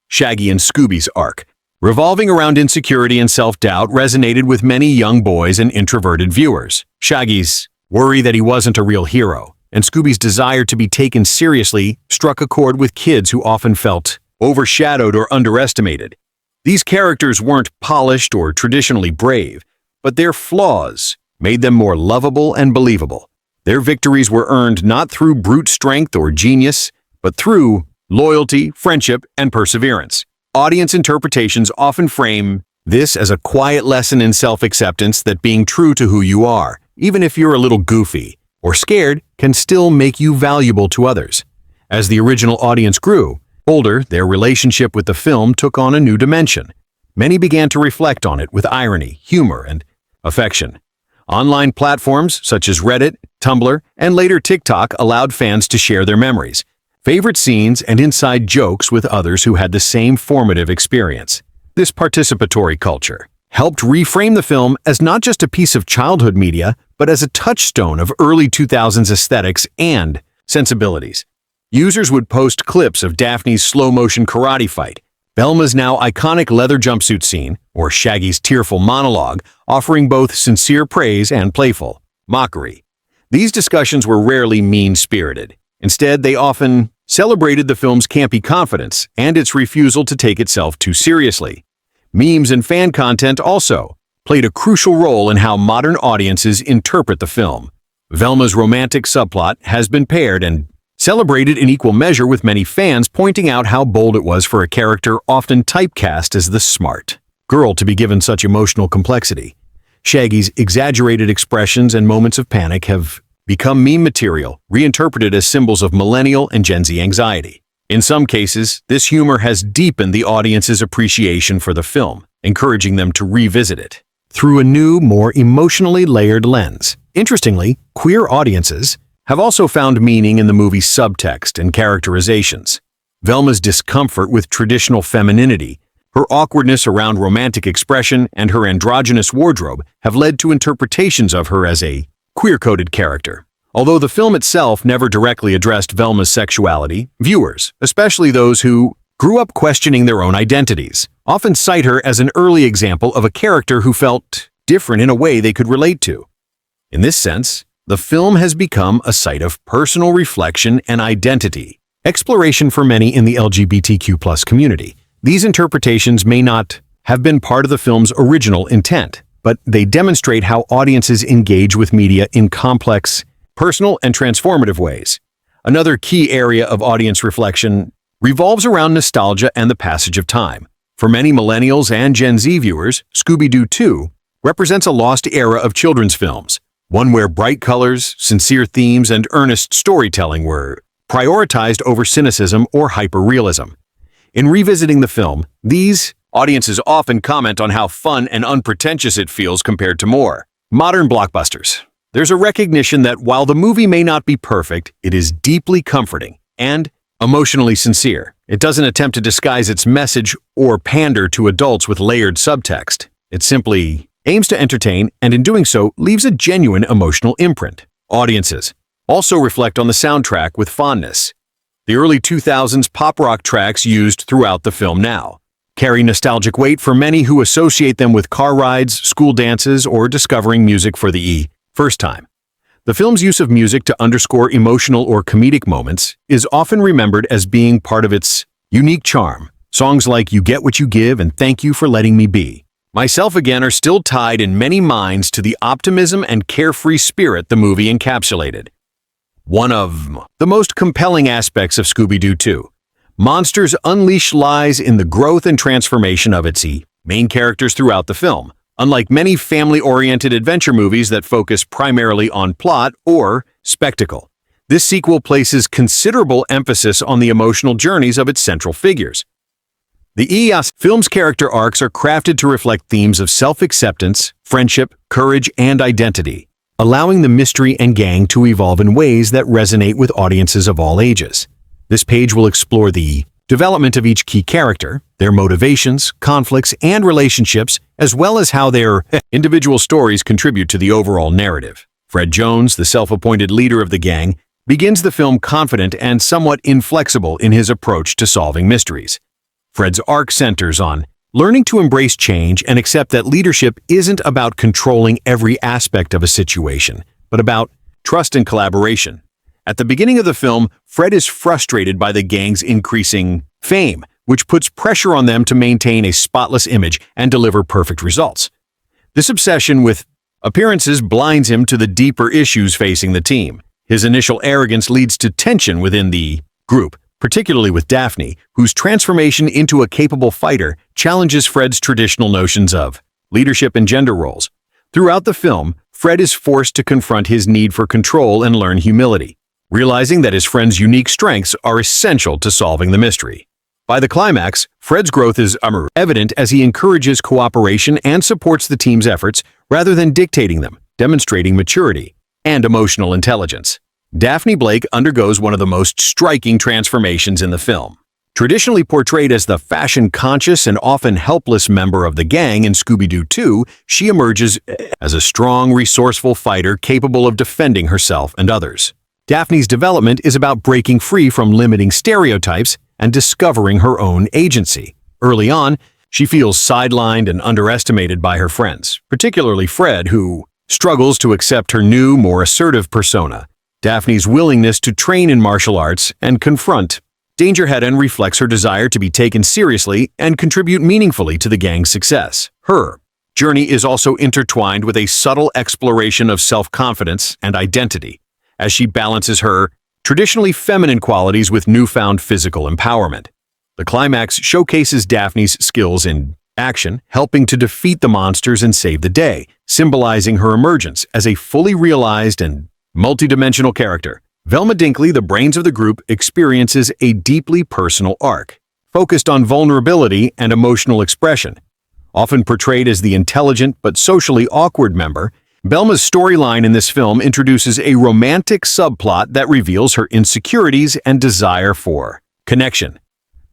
Shaggy and Scooby's arc, revolving around insecurity and self-doubt, resonated with many young boys and introverted viewers. Shaggy's worry that he wasn't a real hero, and Scooby's desire to be taken seriously struck a chord with kids who often felt overshadowed or underestimated. These characters weren't polished or traditionally brave, but their flaws made them more lovable and believable. Their victories were earned not through brute strength or genius, but through loyalty, friendship, and perseverance. Audience interpretations often frame this as a quiet lesson in self-acceptance, that being true to who you are, even if you're a little goofy or scared, can still make you valuable to others. As the original audience grew older, their relationship with the film took on a new dimension. Many began to reflect on it with irony, humor, and affection. Online platforms such as Reddit, Tumblr, and later TikTok allowed fans to share their memories, favorite scenes, and inside jokes with others who had the same formative experience. This participatory culture helped reframe the film as not just a piece of childhood media, but as a touchstone of early 2000s aesthetics and sensibilities. Users would post clips of Daphne's slow-motion karate fight, Velma's now iconic leather jumpsuit scene, or Shaggy's tearful monologue, offering both sincere praise and playful mockery. These discussions were rarely mean-spirited. Instead, they often celebrated the film's campy confidence and its refusal to take itself too seriously. Memes and fan content also played a crucial role in how modern audiences interpret the film. Velma's romantic subplot has been paired and celebrated in equal measure, with many fans pointing out how bold it was for a character often typecast as the smart girl to be given such emotional complexity. Shaggy's exaggerated expressions and moments of panic have become meme material, reinterpreted as symbols of millennial and Gen Z anxiety. In some cases, this humor has deepened the audience's appreciation for the film, encouraging them to revisit it through a new, more emotionally layered lens. Interestingly, queer audiences have also found meaning in the movie's subtext and characterizations. Velma's discomfort with traditional femininity, her awkwardness around romantic expression, and her androgynous wardrobe have led to interpretations of her as a queer-coded character. Although the film itself never directly addressed Velma's sexuality, viewers, especially those who grew up questioning their own identities, often cite her as an early example of a character who felt different in a way they could relate to. In this sense, the film has become a site of personal reflection and identity exploration for many in the LGBTQ+ community. These interpretations may not have been part of the film's original intent, but they demonstrate how audiences engage with media in complex, personal, and transformative ways. Another key area of audience reflection revolves around nostalgia and the passage of time. For many millennials and Gen Z viewers, Scooby-Doo 2 represents a lost era of children's films, one where bright colors, sincere themes, and earnest storytelling were prioritized over cynicism or hyper-realism. In revisiting the film, these audiences often comment on how fun and unpretentious it feels compared to more modern blockbusters. There's a recognition that while the movie may not be perfect, it is deeply comforting and emotionally sincere. It doesn't attempt to disguise its message or pander to adults with layered subtext. It simply aims to entertain, and in doing so, leaves a genuine emotional imprint. Audiences also reflect on the soundtrack with fondness. The early 2000s pop rock tracks used throughout the film now carry nostalgic weight for many who associate them with car rides, school dances, or discovering music for the first time. The film's use of music to underscore emotional or comedic moments is often remembered as being part of its unique charm. Songs like "You Get What You Give" and "Thank You for Letting Me Be" Myself Again are still tied in many minds to the optimism and carefree spirit the movie encapsulated. One of the most compelling aspects of Scooby-Doo 2, Monsters Unleashed, lies in the growth and transformation of its main characters throughout the film. Unlike many family-oriented adventure movies that focus primarily on plot or spectacle, this sequel places considerable emphasis on the emotional journeys of its central figures. The film's character arcs are crafted to reflect themes of self-acceptance, friendship, courage, and identity, allowing the mystery and gang to evolve in ways that resonate with audiences of all ages. This page will explore the development of each key character, their motivations, conflicts, and relationships, as well as how their individual stories contribute to the overall narrative. Fred Jones, the self-appointed leader of the gang, begins the film confident and somewhat inflexible in his approach to solving mysteries. Fred's arc centers on learning to embrace change and accept that leadership isn't about controlling every aspect of a situation, but about trust and collaboration. At the beginning of the film, Fred is frustrated by the gang's increasing fame, which puts pressure on them to maintain a spotless image and deliver perfect results. This obsession with appearances blinds him to the deeper issues facing the team. His initial arrogance leads to tension within the group, particularly with Daphne, whose transformation into a capable fighter challenges Fred's traditional notions of leadership and gender roles. Throughout the film, Fred is forced to confront his need for control and learn humility, realizing that his friend's unique strengths are essential to solving the mystery. By the climax, Fred's growth is evident as he encourages cooperation and supports the team's efforts rather than dictating them, demonstrating maturity and emotional intelligence. Daphne Blake undergoes one of the most striking transformations in the film. Traditionally portrayed as the fashion-conscious and often helpless member of the gang in Scooby-Doo 2, she emerges as a strong, resourceful fighter capable of defending herself and others. Daphne's development is about breaking free from limiting stereotypes and discovering her own agency. Early on, she feels sidelined and underestimated by her friends, particularly Fred, who struggles to accept her new, more assertive persona. Daphne's willingness to train in martial arts and confront danger head-on reflects her desire to be taken seriously and contribute meaningfully to the gang's success. Her journey is also intertwined with a subtle exploration of self-confidence and identity, as she balances her traditionally feminine qualities with newfound physical empowerment. The climax showcases Daphne's skills in action, helping to defeat the monsters and save the day, symbolizing her emergence as a fully realized and Multidimensional character. Velma Dinkley, the brains of the group, experiences a deeply personal arc, focused on vulnerability and emotional expression. Often portrayed as the intelligent but socially awkward member, Velma's storyline in this film introduces a romantic subplot that reveals her insecurities and desire for connection.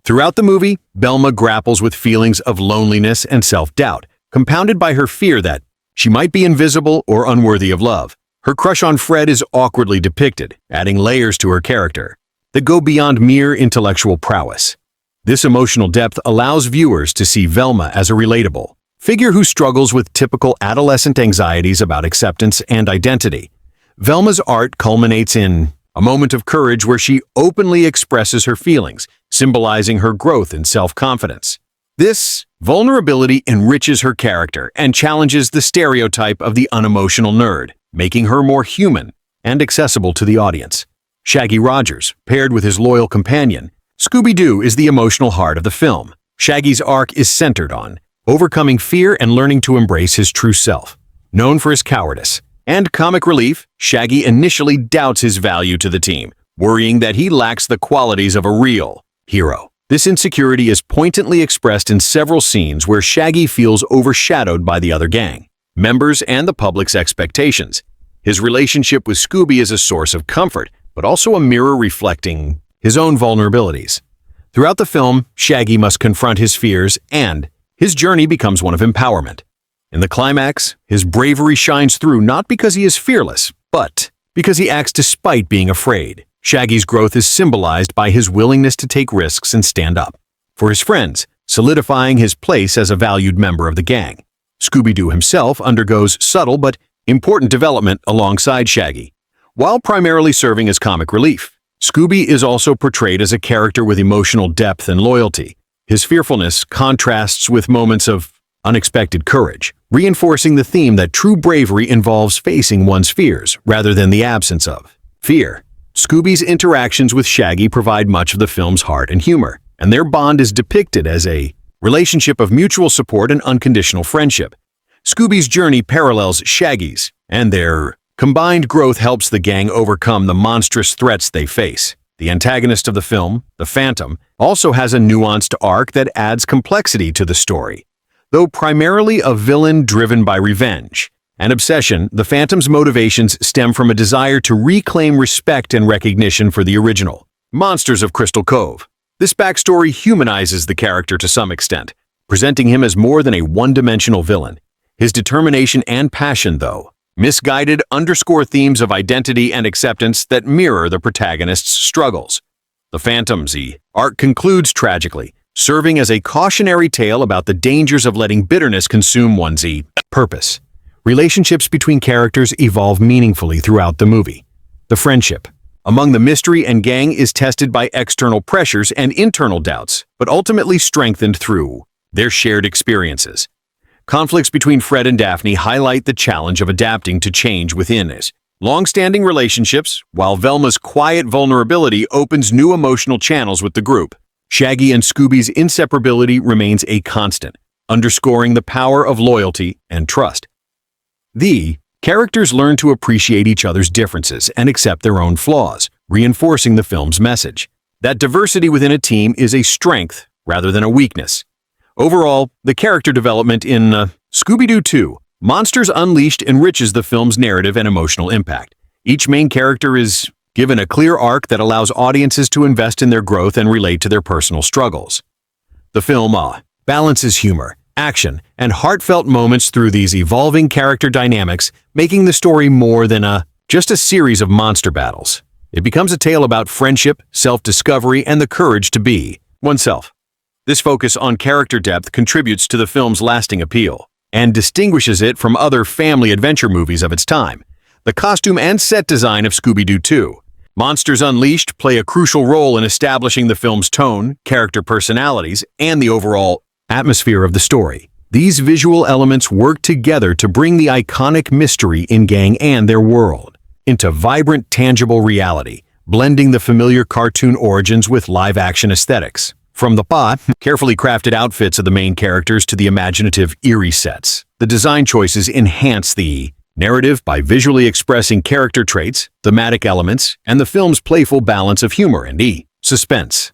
Throughout the movie, Velma grapples with feelings of loneliness and self-doubt, compounded by her fear that she might be invisible or unworthy of love. Her crush on Fred is awkwardly depicted, adding layers to her character that go beyond mere intellectual prowess. This emotional depth allows viewers to see Velma as a relatable figure who struggles with typical adolescent anxieties about acceptance and identity. Velma's art culminates in a moment of courage where she openly expresses her feelings, symbolizing her growth in self-confidence. This vulnerability enriches her character and challenges the stereotype of the unemotional nerd, making her more human and accessible to the audience. Shaggy Rogers, paired with his loyal companion, Scooby-Doo, is the emotional heart of the film. Shaggy's arc is centered on overcoming fear and learning to embrace his true self. Known for his cowardice and comic relief, Shaggy initially doubts his value to the team, worrying that he lacks the qualities of a real hero. This insecurity is poignantly expressed in several scenes where Shaggy feels overshadowed by the other gang members and the public's expectations. His relationship with Scooby is a source of comfort, but also a mirror reflecting his own vulnerabilities. Throughout the film, Shaggy must confront his fears, and his journey becomes one of empowerment. In the climax, his bravery shines through not because he is fearless, but because he acts despite being afraid. Shaggy's growth is symbolized by his willingness to take risks and stand up for his friends, solidifying his place as a valued member of the gang. Scooby-Doo himself undergoes subtle but important development alongside Shaggy. While primarily serving as comic relief, Scooby is also portrayed as a character with emotional depth and loyalty. His fearfulness contrasts with moments of unexpected courage, reinforcing the theme that true bravery involves facing one's fears rather than the absence of fear. Scooby's interactions with Shaggy provide much of the film's heart and humor, and their bond is depicted as a relationship of mutual support and unconditional friendship. Scooby's journey parallels Shaggy's, and their combined growth helps the gang overcome the monstrous threats they face. The antagonist of the film, the Phantom, also has a nuanced arc that adds complexity to the story. Though primarily a villain driven by revenge and obsession, the Phantom's motivations stem from a desire to reclaim respect and recognition for the original monsters of Crystal Cove. This backstory humanizes the character to some extent, presenting him as more than a one-dimensional villain. His determination and passion, though misguided, underscore themes of identity and acceptance that mirror the protagonist's struggles. The Phantom's arc concludes tragically, serving as a cautionary tale about the dangers of letting bitterness consume one's purpose. Relationships between characters evolve meaningfully throughout the movie. The friendship among the mystery and gang is tested by external pressures and internal doubts, but ultimately strengthened through their shared experiences. Conflicts between Fred and Daphne highlight the challenge of adapting to change within his long-standing relationships, while Velma's quiet vulnerability opens new emotional channels with the group. Shaggy and Scooby's inseparability remains a constant, underscoring the power of loyalty and trust. The characters learn to appreciate each other's differences and accept their own flaws, reinforcing the film's message that diversity within a team is a strength rather than a weakness. Overall, the character development in Scooby-Doo 2, Monsters Unleashed enriches the film's narrative and emotional impact. Each main character is given a clear arc that allows audiences to invest in their growth and relate to their personal struggles. The film balances humor, action, and heartfelt moments through these evolving character dynamics, making the story more than just a series of monster battles. It becomes a tale about friendship, self-discovery, and the courage to be oneself. This focus on character depth contributes to the film's lasting appeal and distinguishes it from other family adventure movies of its time. The costume and set design of Scooby-Doo 2, Monsters Unleashed, play a crucial role in establishing the film's tone, character personalities, and the overall atmosphere of the story. These visual elements work together to bring the iconic mystery in gang and their world into vibrant, tangible reality, blending the familiar cartoon origins with live-action aesthetics. From the carefully crafted outfits of the main characters to the imaginative, eerie sets, the design choices enhance the narrative by visually expressing character traits, thematic elements, and the film's playful balance of humor and suspense.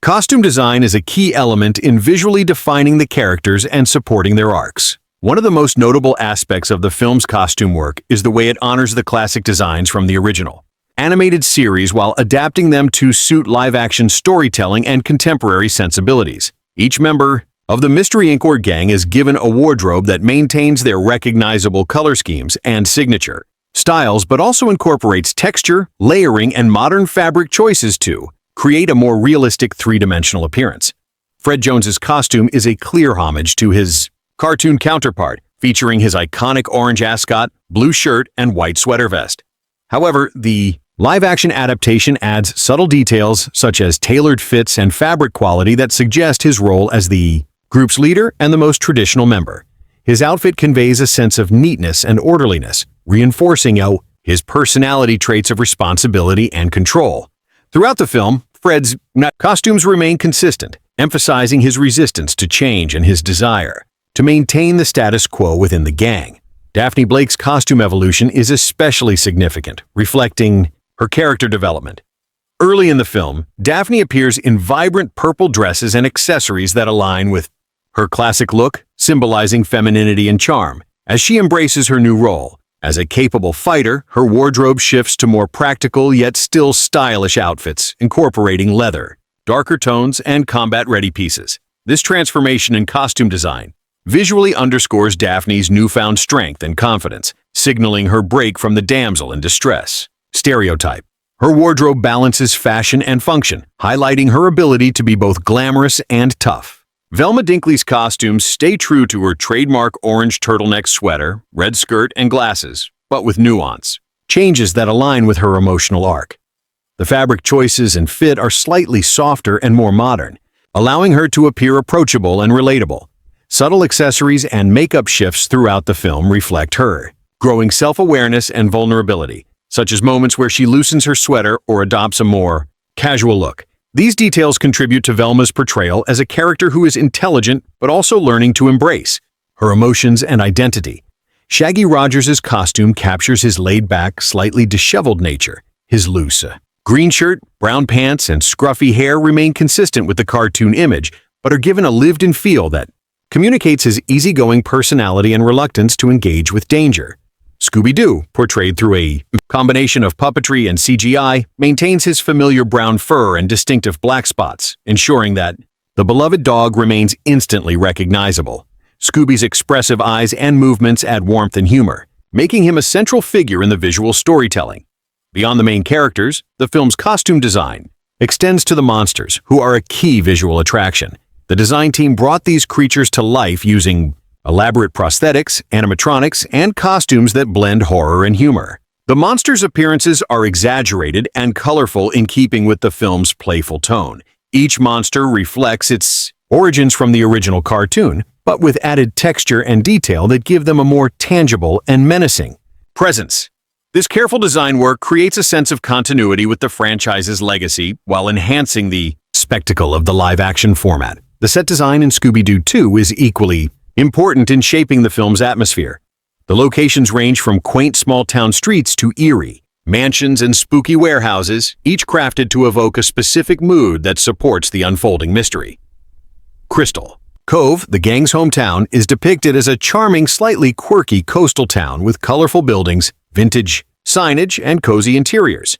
Costume design is a key element in visually defining the characters and supporting their arcs. One of the most notable aspects of the film's costume work is the way it honors the classic designs from the original animated series while adapting them to suit live-action storytelling and contemporary sensibilities. Each member of the Mystery Inc. gang is given a wardrobe that maintains their recognizable color schemes and signature styles, but also incorporates texture, layering, and modern fabric choices to create a more realistic three-dimensional appearance. Fred Jones's costume is a clear homage to his cartoon counterpart, featuring his iconic orange ascot, blue shirt, and white sweater vest. However, the live-action adaptation adds subtle details such as tailored fits and fabric quality that suggest his role as the group's leader and the most traditional member. His outfit conveys a sense of neatness and orderliness, reinforcing his personality traits of responsibility and control. Throughout the film, Fred's costumes remain consistent, emphasizing his resistance to change and his desire to maintain the status quo within the gang. Daphne Blake's costume evolution is especially significant, reflecting her character development. Early in the film, Daphne appears in vibrant purple dresses and accessories that align with her classic look, symbolizing femininity and charm. As she embraces her new role as a capable fighter, her wardrobe shifts to more practical yet still stylish outfits, incorporating leather, darker tones, and combat-ready pieces. This transformation in costume design visually underscores Daphne's newfound strength and confidence, signaling her break from the damsel in distress stereotype. Her wardrobe balances fashion and function, highlighting her ability to be both glamorous and tough. Velma Dinkley's costumes stay true to her trademark orange turtleneck sweater, red skirt, and glasses, but with nuance, changes that align with her emotional arc. The fabric choices and fit are slightly softer and more modern, allowing her to appear approachable and relatable. Subtle accessories and makeup shifts throughout the film reflect her growing self-awareness and vulnerability, such as moments where she loosens her sweater or adopts a more casual look. These details contribute to Velma's portrayal as a character who is intelligent but also learning to embrace her emotions and identity. Shaggy Rogers's costume captures his laid-back, slightly disheveled nature. His loose green shirt, brown pants, and scruffy hair remain consistent with the cartoon image, but are given a lived-in feel that communicates his easygoing personality and reluctance to engage with danger. Scooby-Doo, portrayed through a combination of puppetry and CGI, maintains his familiar brown fur and distinctive black spots, ensuring that the beloved dog remains instantly recognizable. Scooby's expressive eyes and movements add warmth and humor, making him a central figure in the visual storytelling. Beyond the main characters, the film's costume design extends to the monsters, who are a key visual attraction. The design team brought these creatures to life using elaborate prosthetics, animatronics, and costumes that blend horror and humor. The monsters' appearances are exaggerated and colorful in keeping with the film's playful tone. Each monster reflects its origins from the original cartoon, but with added texture and detail that give them a more tangible and menacing presence. This careful design work creates a sense of continuity with the franchise's legacy while enhancing the spectacle of the live-action format. The set design in Scooby-Doo 2 is equally important in shaping the film's atmosphere. The locations range from quaint small-town streets to eerie mansions and spooky warehouses, each crafted to evoke a specific mood that supports the unfolding mystery. Crystal Cove, the gang's hometown, is depicted as a charming, slightly quirky coastal town with colorful buildings, vintage signage, and cozy interiors.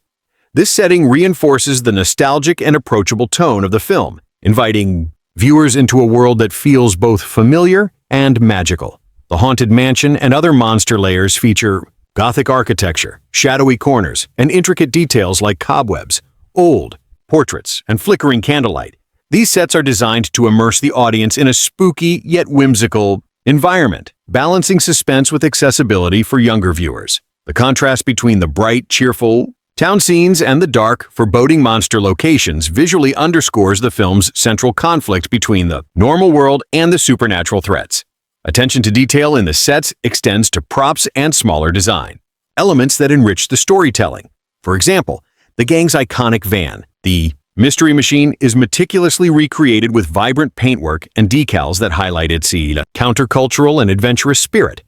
This setting reinforces the nostalgic and approachable tone of the film, inviting viewers into a world that feels both familiar and magical. The haunted mansion and other monster layers feature Gothic architecture, shadowy corners, and intricate details like cobwebs, old portraits, and flickering candlelight. These sets are designed to immerse the audience in a spooky yet whimsical environment, balancing suspense with accessibility for younger viewers. The contrast between the bright, cheerful town scenes and the dark, foreboding monster locations visually underscores the film's central conflict between the normal world and the supernatural threats. Attention to detail in the sets extends to props and smaller design, elements that enrich the storytelling. For example, the gang's iconic van, the Mystery Machine, is meticulously recreated with vibrant paintwork and decals that highlight its countercultural and adventurous spirit.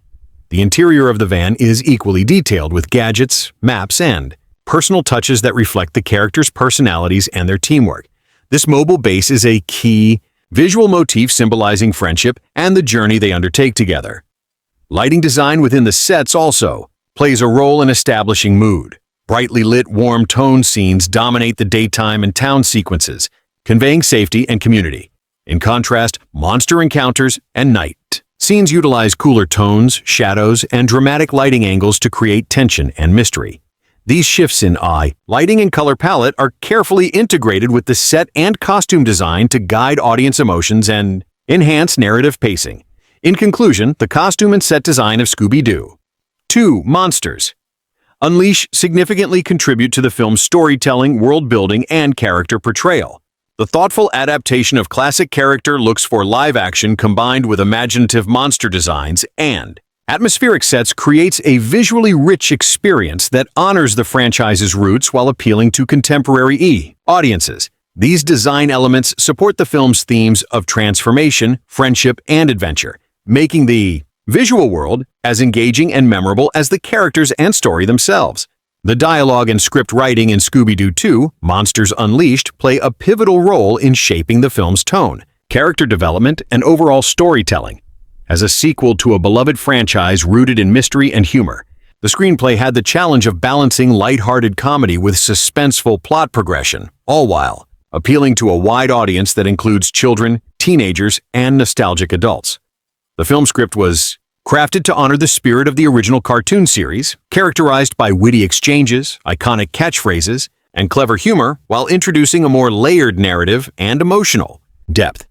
The interior of the van is equally detailed with gadgets, maps, and personal touches that reflect the characters' personalities and their teamwork. This mobile base is a key visual motif symbolizing friendship and the journey they undertake together. Lighting design within the sets also plays a role in establishing mood. Brightly lit, warm-toned scenes dominate the daytime and town sequences, conveying safety and community. In contrast, monster encounters and night scenes utilize cooler tones, shadows, and dramatic lighting angles to create tension and mystery. These shifts in lighting and color palette are carefully integrated with the set and costume design to guide audience emotions and enhance narrative pacing. In conclusion, the costume and set design of Scooby-Doo 2 Monsters Unleash significantly contribute to the film's storytelling, world-building, and character portrayal. The thoughtful adaptation of classic character looks for live action combined with imaginative monster designs and atmospheric sets creates a visually rich experience that honors the franchise's roots while appealing to contemporary audiences. These design elements support the film's themes of transformation, friendship, and adventure, making the visual world as engaging and memorable as the characters and story themselves. The dialogue and script writing in Scooby-Doo 2, Monsters Unleashed, play a pivotal role in shaping the film's tone, character development, and overall storytelling. As a sequel to a beloved franchise rooted in mystery and humor, the screenplay had the challenge of balancing light-hearted comedy with suspenseful plot progression, all while appealing to a wide audience that includes children, teenagers, and nostalgic adults. The film script was crafted to honor the spirit of the original cartoon series, characterized by witty exchanges, iconic catchphrases, and clever humor, while introducing a more layered narrative and emotional depth.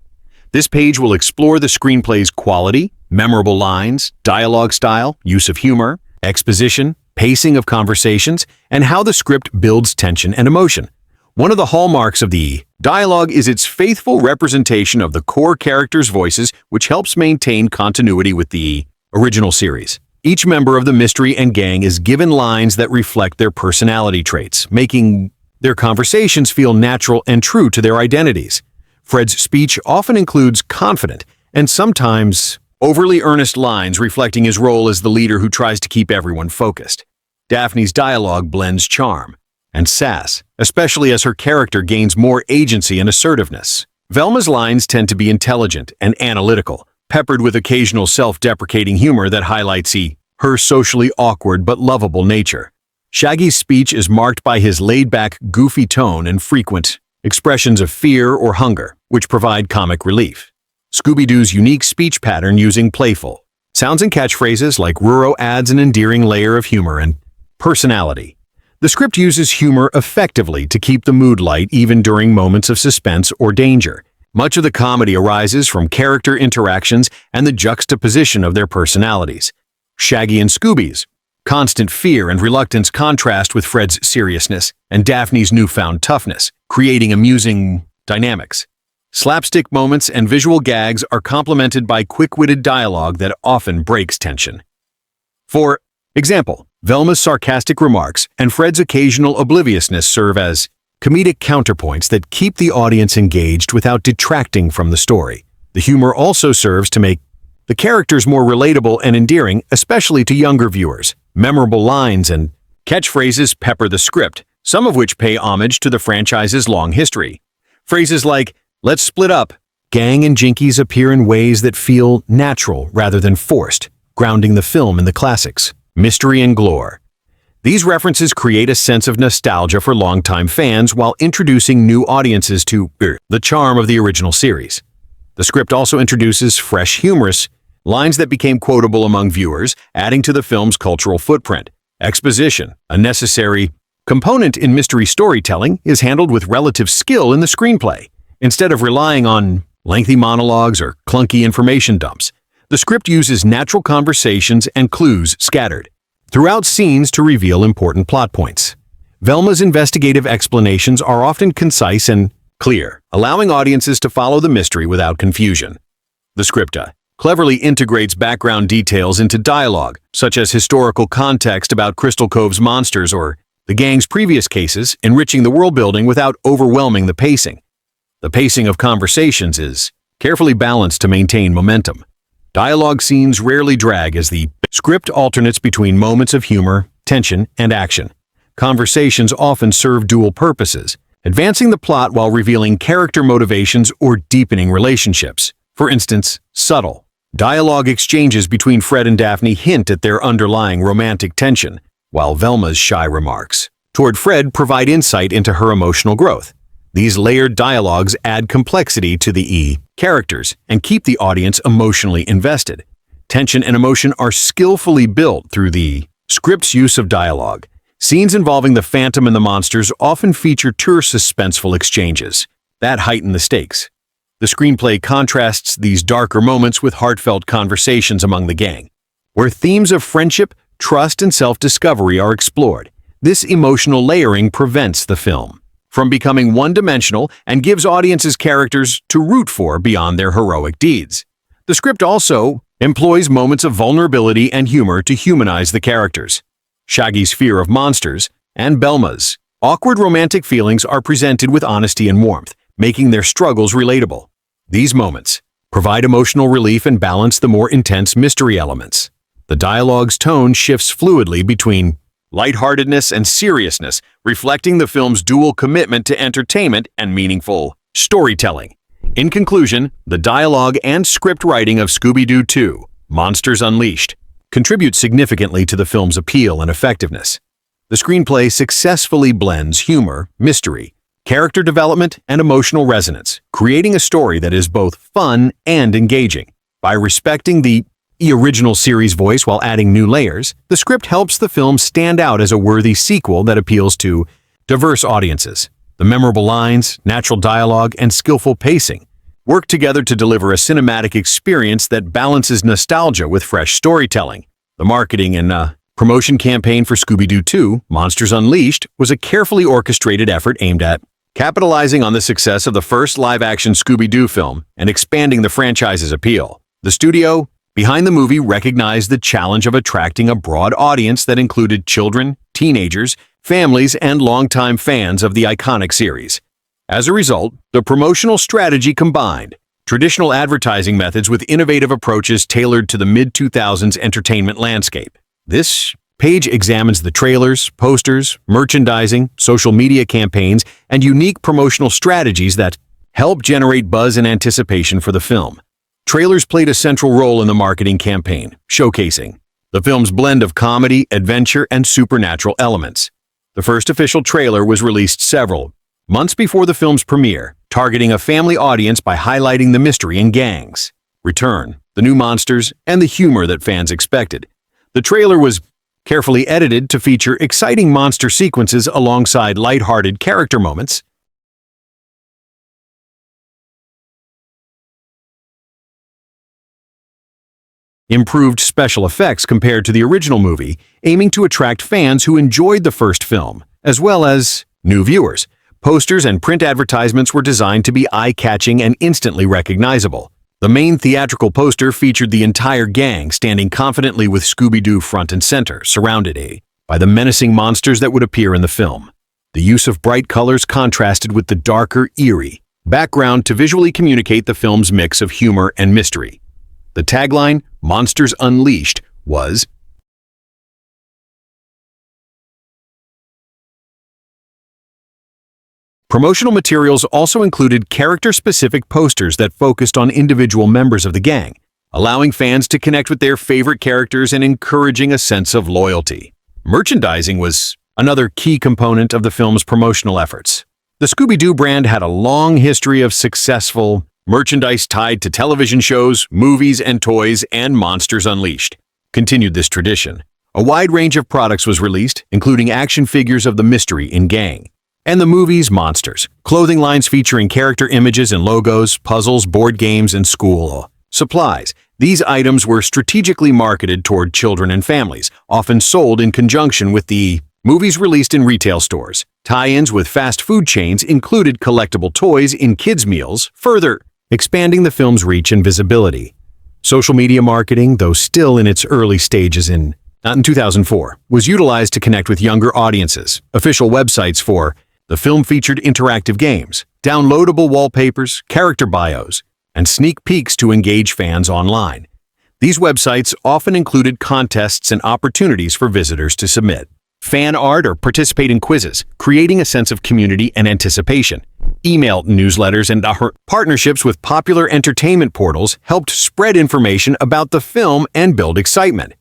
This page will explore the screenplay's quality, memorable lines, dialogue style, use of humor, exposition, pacing of conversations, and how the script builds tension and emotion. One of the hallmarks of the dialogue is its faithful representation of the core characters' voices, which helps maintain continuity with the original series. Each member of the Mystery and Gang is given lines that reflect their personality traits, making their conversations feel natural and true to their identities. Fred's speech often includes confident and sometimes overly earnest lines reflecting his role as the leader who tries to keep everyone focused. Daphne's dialogue blends charm and sass, especially as her character gains more agency and assertiveness. Velma's lines tend to be intelligent and analytical, peppered with occasional self-deprecating humor that highlights her socially awkward but lovable nature. Shaggy's speech is marked by his laid-back, goofy tone and frequent expressions of fear or hunger, which provide comic relief. Scooby-Doo's unique speech pattern using playful sounds and catchphrases like Ruro adds an endearing layer of humor and personality. The script uses humor effectively to keep the mood light even during moments of suspense or danger. Much of the comedy arises from character interactions and the juxtaposition of their personalities. Shaggy and Scooby's constant fear and reluctance contrast with Fred's seriousness and Daphne's newfound toughness, creating amusing dynamics. Slapstick moments and visual gags are complemented by quick-witted dialogue that often breaks tension. For example, Velma's sarcastic remarks and Fred's occasional obliviousness serve as comedic counterpoints that keep the audience engaged without detracting from the story. The humor also serves to make the characters more relatable and endearing, especially to younger viewers. Memorable lines and catchphrases pepper the script, some of which pay homage to the franchise's long history. Phrases like, "Let's split up," "Gang and Jinkies" appear in ways that feel natural rather than forced, grounding the film in the classics. Mystery and Glore. These references create a sense of nostalgia for longtime fans while introducing new audiences to the charm of the original series. The script also introduces fresh, humorous lines that became quotable among viewers, adding to the film's cultural footprint. Exposition, a necessary component in mystery storytelling, is handled with relative skill in the screenplay. Instead of relying on lengthy monologues or clunky information dumps, the script uses natural conversations and clues scattered throughout scenes to reveal important plot points. Velma's investigative explanations are often concise and clear, allowing audiences to follow the mystery without confusion. The script cleverly integrates background details into dialogue, such as historical context about Crystal Cove's monsters or the gang's previous cases, enriching the world building without overwhelming the pacing. The pacing of conversations is carefully balanced to maintain momentum. Dialogue scenes rarely drag as the script alternates between moments of humor, tension, and action. Conversations often serve dual purposes, advancing the plot while revealing character motivations or deepening relationships. For instance, subtle dialogue exchanges between Fred and Daphne hint at their underlying romantic tension, while Velma's shy remarks toward Fred provide insight into her emotional growth. These layered dialogues add complexity to the characters and keep the audience emotionally invested. Tension and emotion are skillfully built through the script's use of dialogue. Scenes involving the Phantom and the monsters often feature suspenseful exchanges that heighten the stakes. The screenplay contrasts these darker moments with heartfelt conversations among the gang, where themes of friendship, trust, and self-discovery are explored. This emotional layering prevents the film from becoming one-dimensional and gives audiences characters to root for beyond their heroic deeds. The script also employs moments of vulnerability and humor to humanize the characters. Shaggy's fear of monsters and Belma's awkward romantic feelings are presented with honesty and warmth, making their struggles relatable. These moments provide emotional relief and balance the more intense mystery elements. The dialogue's tone shifts fluidly between lightheartedness and seriousness, reflecting the film's dual commitment to entertainment and meaningful storytelling. In conclusion, the dialogue and script writing of Scooby-Doo 2, Monsters Unleashed, contribute significantly to the film's appeal and effectiveness. The screenplay successfully blends humor, mystery, character development, and emotional resonance, creating a story that is both fun and engaging. By respecting the original series voice while adding new layers, the script helps the film stand out as a worthy sequel that appeals to diverse audiences. The memorable lines, natural dialogue, and skillful pacing work together to deliver a cinematic experience that balances nostalgia with fresh storytelling. The marketing and promotion campaign for Scooby-Doo 2, Monsters Unleashed, was a carefully orchestrated effort aimed at capitalizing on the success of the first live-action Scooby-Doo film and expanding the franchise's appeal. The studio behind the movie recognized the challenge of attracting a broad audience that included children, teenagers, families, and longtime fans of the iconic series. As a result, the promotional strategy combined traditional advertising methods with innovative approaches tailored to the mid-2000s entertainment landscape. This page examines the trailers, posters, merchandising, social media campaigns, and unique promotional strategies that help generate buzz and anticipation for the film. Trailers played a central role in the marketing campaign, showcasing the film's blend of comedy, adventure, and supernatural elements. The first official trailer was released several months before the film's premiere, targeting a family audience by highlighting the mystery and gang's return, the new monsters, and the humor that fans expected. The trailer was carefully edited to feature exciting monster sequences alongside lighthearted character moments. Improved special effects compared to the original movie, aiming to attract fans who enjoyed the first film, as well as new viewers. Posters and print advertisements were designed to be eye-catching and instantly recognizable. The main theatrical poster featured the entire gang standing confidently with Scooby-Doo front and center, surrounded by the menacing monsters that would appear in the film. The use of bright colors contrasted with the darker, eerie background to visually communicate the film's mix of humor and mystery. The tagline, "Monsters Unleashed," was promotional materials also included character-specific posters that focused on individual members of the gang, allowing fans to connect with their favorite characters and encouraging a sense of loyalty. Merchandising was another key component of the film's promotional efforts. The Scooby-Doo brand had a long history of successful merchandise tied to television shows, movies, and toys, and Monsters Unleashed continued this tradition. A wide range of products was released, including action figures of the Mystery in Gang and the movie's monsters, clothing lines featuring character images and logos, puzzles, board games, and school supplies. These items were strategically marketed toward children and families, often sold in conjunction with the movies released in retail stores. Tie-ins with fast food chains included collectible toys in kids' meals, further expanding the film's reach and visibility. Social media marketing, though still in its early stages not in 2004, was utilized to connect with younger audiences. Official websites for the film featured interactive games, downloadable wallpapers, character bios, and sneak peeks to engage fans online. These websites often included contests and opportunities for visitors to submit fan art or participate in quizzes, creating a sense of community and anticipation. Email newsletters and partnerships with popular entertainment portals helped spread information about the film and build excitement.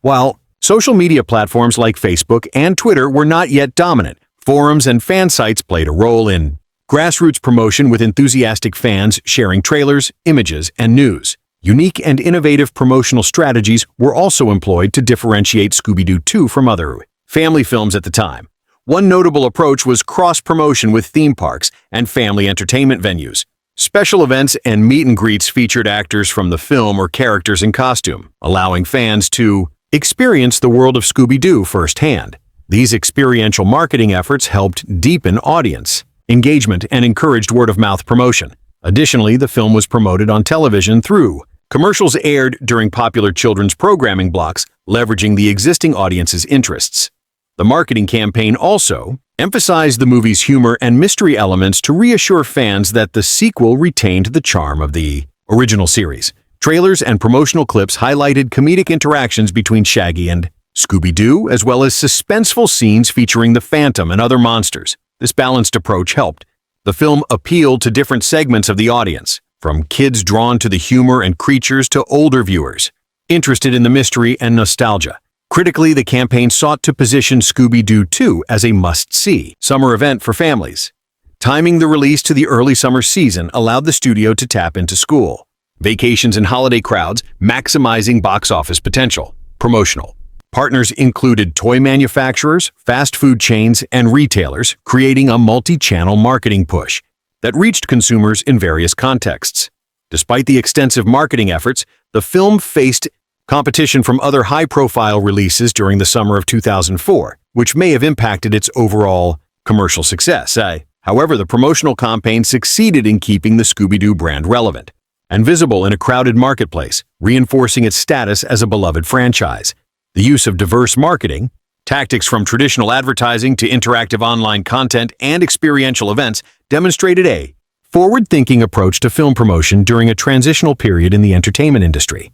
While social media platforms like Facebook and Twitter were not yet dominant, forums and fan sites played a role in grassroots promotion with enthusiastic fans sharing trailers, images, and news. Unique and innovative promotional strategies were also employed to differentiate Scooby-Doo 2 from other family films at the time. One notable approach was cross-promotion with theme parks and family entertainment venues. Special events and meet and greets featured actors from the film or characters in costume, allowing fans to experience the world of Scooby-Doo firsthand. These experiential marketing efforts helped deepen audience engagement and encouraged word-of-mouth promotion. Additionally, the film was promoted on television through commercials aired during popular children's programming blocks, leveraging the existing audience's interests. The marketing campaign also emphasized the movie's humor and mystery elements to reassure fans that the sequel retained the charm of the original series. Trailers and promotional clips highlighted comedic interactions between Shaggy and Scooby-Doo, as well as suspenseful scenes featuring the Phantom and other monsters. This balanced approach helped the film appeal to different segments of the audience, from kids drawn to the humor and creatures to older viewers interested in the mystery and nostalgia. Critically, the campaign sought to position Scooby-Doo 2 as a must-see summer event for families. Timing the release to the early summer season allowed the studio to tap into school, vacations, and holiday crowds, maximizing box office potential. Promotional partners included toy manufacturers, fast food chains, and retailers, creating a multi-channel marketing push that reached consumers in various contexts. Despite the extensive marketing efforts, the film faced competition from other high-profile releases during the summer of 2004, which may have impacted its overall commercial success. However, the promotional campaign succeeded in keeping the Scooby-Doo brand relevant and visible in a crowded marketplace, reinforcing its status as a beloved franchise. The use of diverse marketing tactics, from traditional advertising to interactive online content and experiential events, demonstrated a forward-thinking approach to film promotion during a transitional period in the entertainment industry.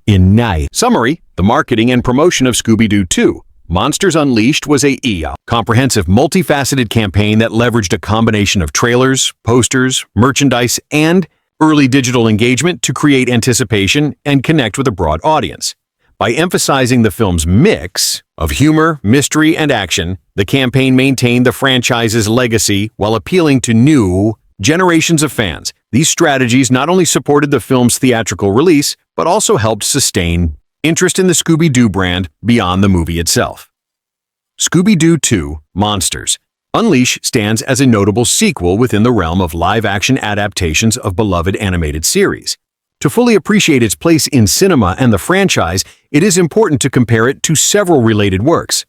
In summary, the marketing and promotion of Scooby-Doo 2, Monsters Unleashed was a comprehensive, multifaceted campaign that leveraged a combination of trailers, posters, merchandise, and early digital engagement to create anticipation and connect with a broad audience. By emphasizing the film's mix of humor, mystery, and action, the campaign maintained the franchise's legacy while appealing to new generations of fans. These strategies not only supported the film's theatrical release, but also helped sustain interest in the Scooby-Doo brand beyond the movie itself. Scooby-Doo 2: Monsters Unleashed stands as a notable sequel within the realm of live-action adaptations of beloved animated series. To fully appreciate its place in cinema and the franchise, it is important to compare it to several related works.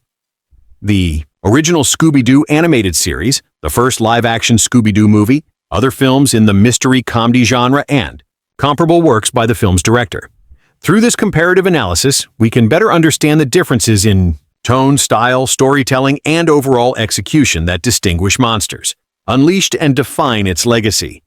The original Scooby-Doo animated series, the first live-action Scooby-Doo movie, other films in the mystery comedy genre, and comparable works by the film's director. Through this comparative analysis, we can better understand the differences in tone, style, storytelling, and overall execution that distinguish Monsters Unleashed and define its legacy.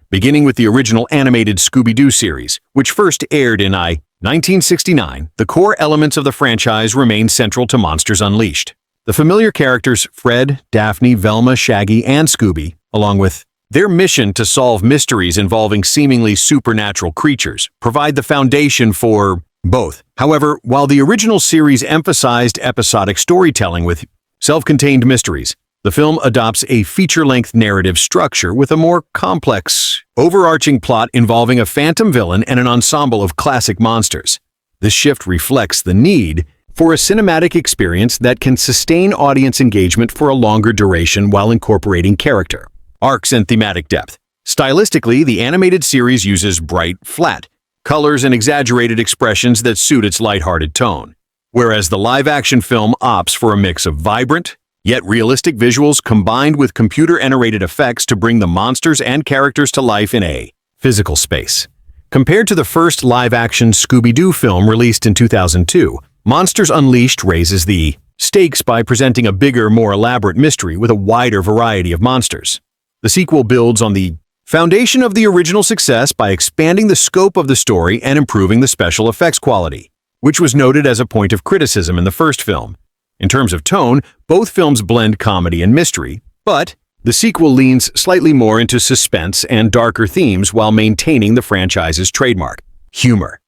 Beginning with the original animated Scooby-Doo series, which first aired in 1969, the core elements of the franchise remain central to Monsters Unleashed. The familiar characters Fred, Daphne, Velma, Shaggy, and Scooby, along with their mission to solve mysteries involving seemingly supernatural creatures, provide the foundation for both. However, while the original series emphasized episodic storytelling with self-contained mysteries, the film adopts a feature-length narrative structure with a more complex, overarching plot involving a phantom villain and an ensemble of classic monsters. This shift reflects the need for a cinematic experience that can sustain audience engagement for a longer duration while incorporating character arcs and thematic depth. Stylistically, the animated series uses bright, flat colors and exaggerated expressions that suit its lighthearted tone, whereas the live-action film opts for a mix of vibrant, yet realistic visuals combined with computer-generated effects to bring the monsters and characters to life in a physical space. Compared to the first live-action Scooby-Doo film released in 2002, Monsters Unleashed raises the stakes by presenting a bigger, more elaborate mystery with a wider variety of monsters. The sequel builds on the Foundation of the original success by expanding the scope of the story and improving the special effects quality, which was noted as a point of criticism in the first film. In terms of tone, both films blend comedy and mystery, but the sequel leans slightly more into suspense and darker themes while maintaining the franchise's trademark, humor.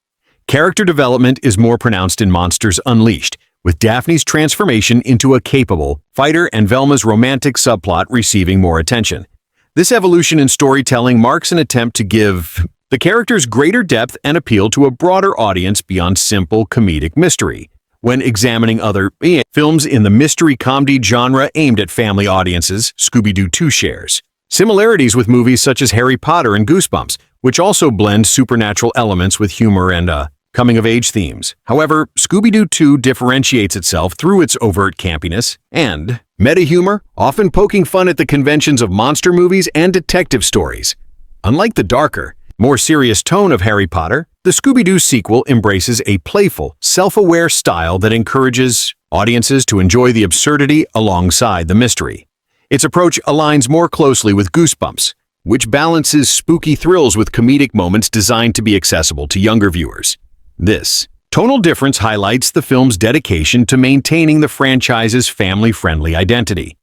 Character development is more pronounced in Monsters Unleashed, with Daphne's transformation into a capable fighter and Velma's romantic subplot receiving more attention. This evolution in storytelling marks an attempt to give the characters greater depth and appeal to a broader audience beyond simple comedic mystery. When examining other films in the mystery comedy genre aimed at family audiences, Scooby-Doo 2 shares similarities with movies such as Harry Potter and Goosebumps, which also blend supernatural elements with humor and coming-of-age themes. However, Scooby-Doo 2 differentiates itself through its overt campiness and meta-humor, often poking fun at the conventions of monster movies and detective stories. Unlike the darker, more serious tone of Harry Potter, the Scooby-Doo sequel embraces a playful, self-aware style that encourages audiences to enjoy the absurdity alongside the mystery. Its approach aligns more closely with Goosebumps, which balances spooky thrills with comedic moments designed to be accessible to younger viewers. This tonal difference highlights the film's dedication to maintaining the franchise's family-friendly identity.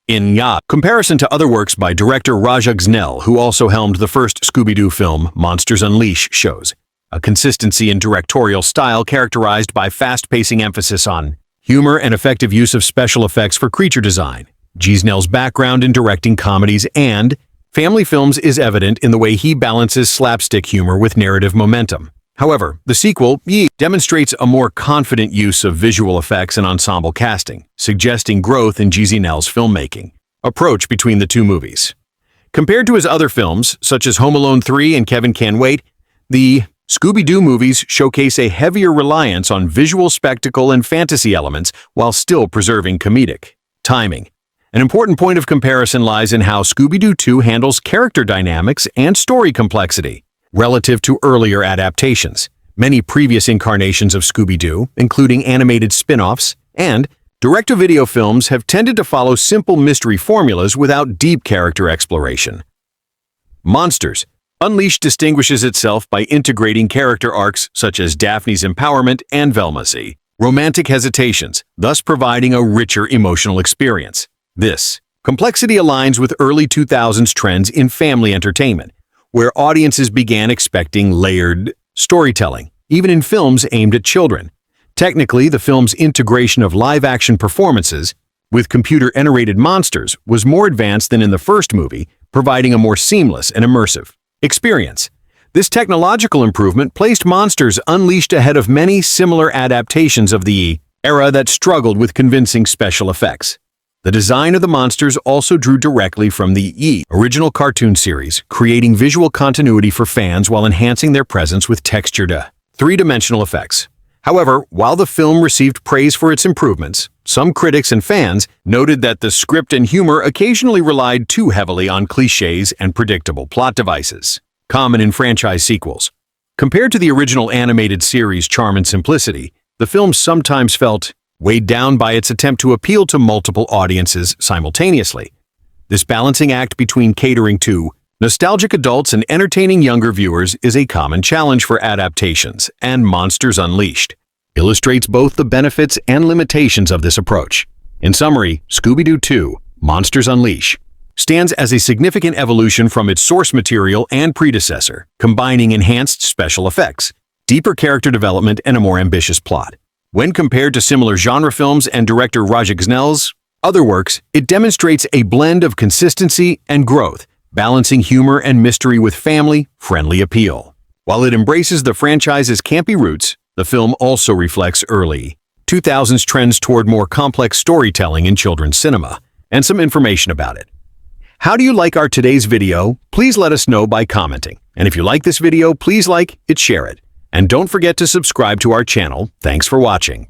In comparison to other works by director Raja Gnell, who also helmed the first Scooby-Doo film, Monsters Unleashed, shows a consistency in directorial style characterized by fast-pacing emphasis on humor and effective use of special effects for creature design. Gnell's background in directing comedies and family films is evident in the way he balances slapstick humor with narrative momentum. However, the sequel demonstrates a more confident use of visual effects and ensemble casting, suggesting growth in Gnell's filmmaking approach between the two movies. Compared to his other films, such as Home Alone 3 and Kevin Can Wait, the Scooby-Doo movies showcase a heavier reliance on visual spectacle and fantasy elements while still preserving comedic timing. An important point of comparison lies in how Scooby-Doo 2 handles character dynamics and story complexity. Relative to earlier adaptations, many previous incarnations of Scooby-Doo, including animated spin-offs and direct-to-video films, have tended to follow simple mystery formulas without deep character exploration. Monsters Unleashed distinguishes itself by integrating character arcs such as Daphne's empowerment and Velma's romantic hesitations, thus providing a richer emotional experience. This complexity aligns with early 2000s trends in family entertainment, where audiences began expecting layered storytelling, even in films aimed at children. Technically, the film's integration of live-action performances with computer-generated monsters was more advanced than in the first movie, providing a more seamless and immersive experience. This technological improvement placed Monsters Unleashed ahead of many similar adaptations of the era that struggled with convincing special effects. The design of the monsters also drew directly from the original cartoon series, creating visual continuity for fans while enhancing their presence with textured, three-dimensional effects. However, while the film received praise for its improvements, some critics and fans noted that the script and humor occasionally relied too heavily on cliches and predictable plot devices, common in franchise sequels. Compared to the original animated series' charm and simplicity, the film sometimes felt weighed down by its attempt to appeal to multiple audiences simultaneously. This balancing act between catering to nostalgic adults and entertaining younger viewers is a common challenge for adaptations, and Monsters Unleashed illustrates both the benefits and limitations of this approach. In summary, Scooby-Doo 2, Monsters Unleashed stands as a significant evolution from its source material and predecessor, combining enhanced special effects, deeper character development, and a more ambitious plot. When compared to similar genre films and director Raja Gnell's other works, it demonstrates a blend of consistency and growth, balancing humor and mystery with family-friendly appeal. While it embraces the franchise's campy roots, the film also reflects early 2000s trends toward more complex storytelling in children's cinema, and some information about it. How do you like our today's video? Please let us know by commenting. And if you like this video, please like it, share it. And don't forget to subscribe to our channel. Thanks for watching.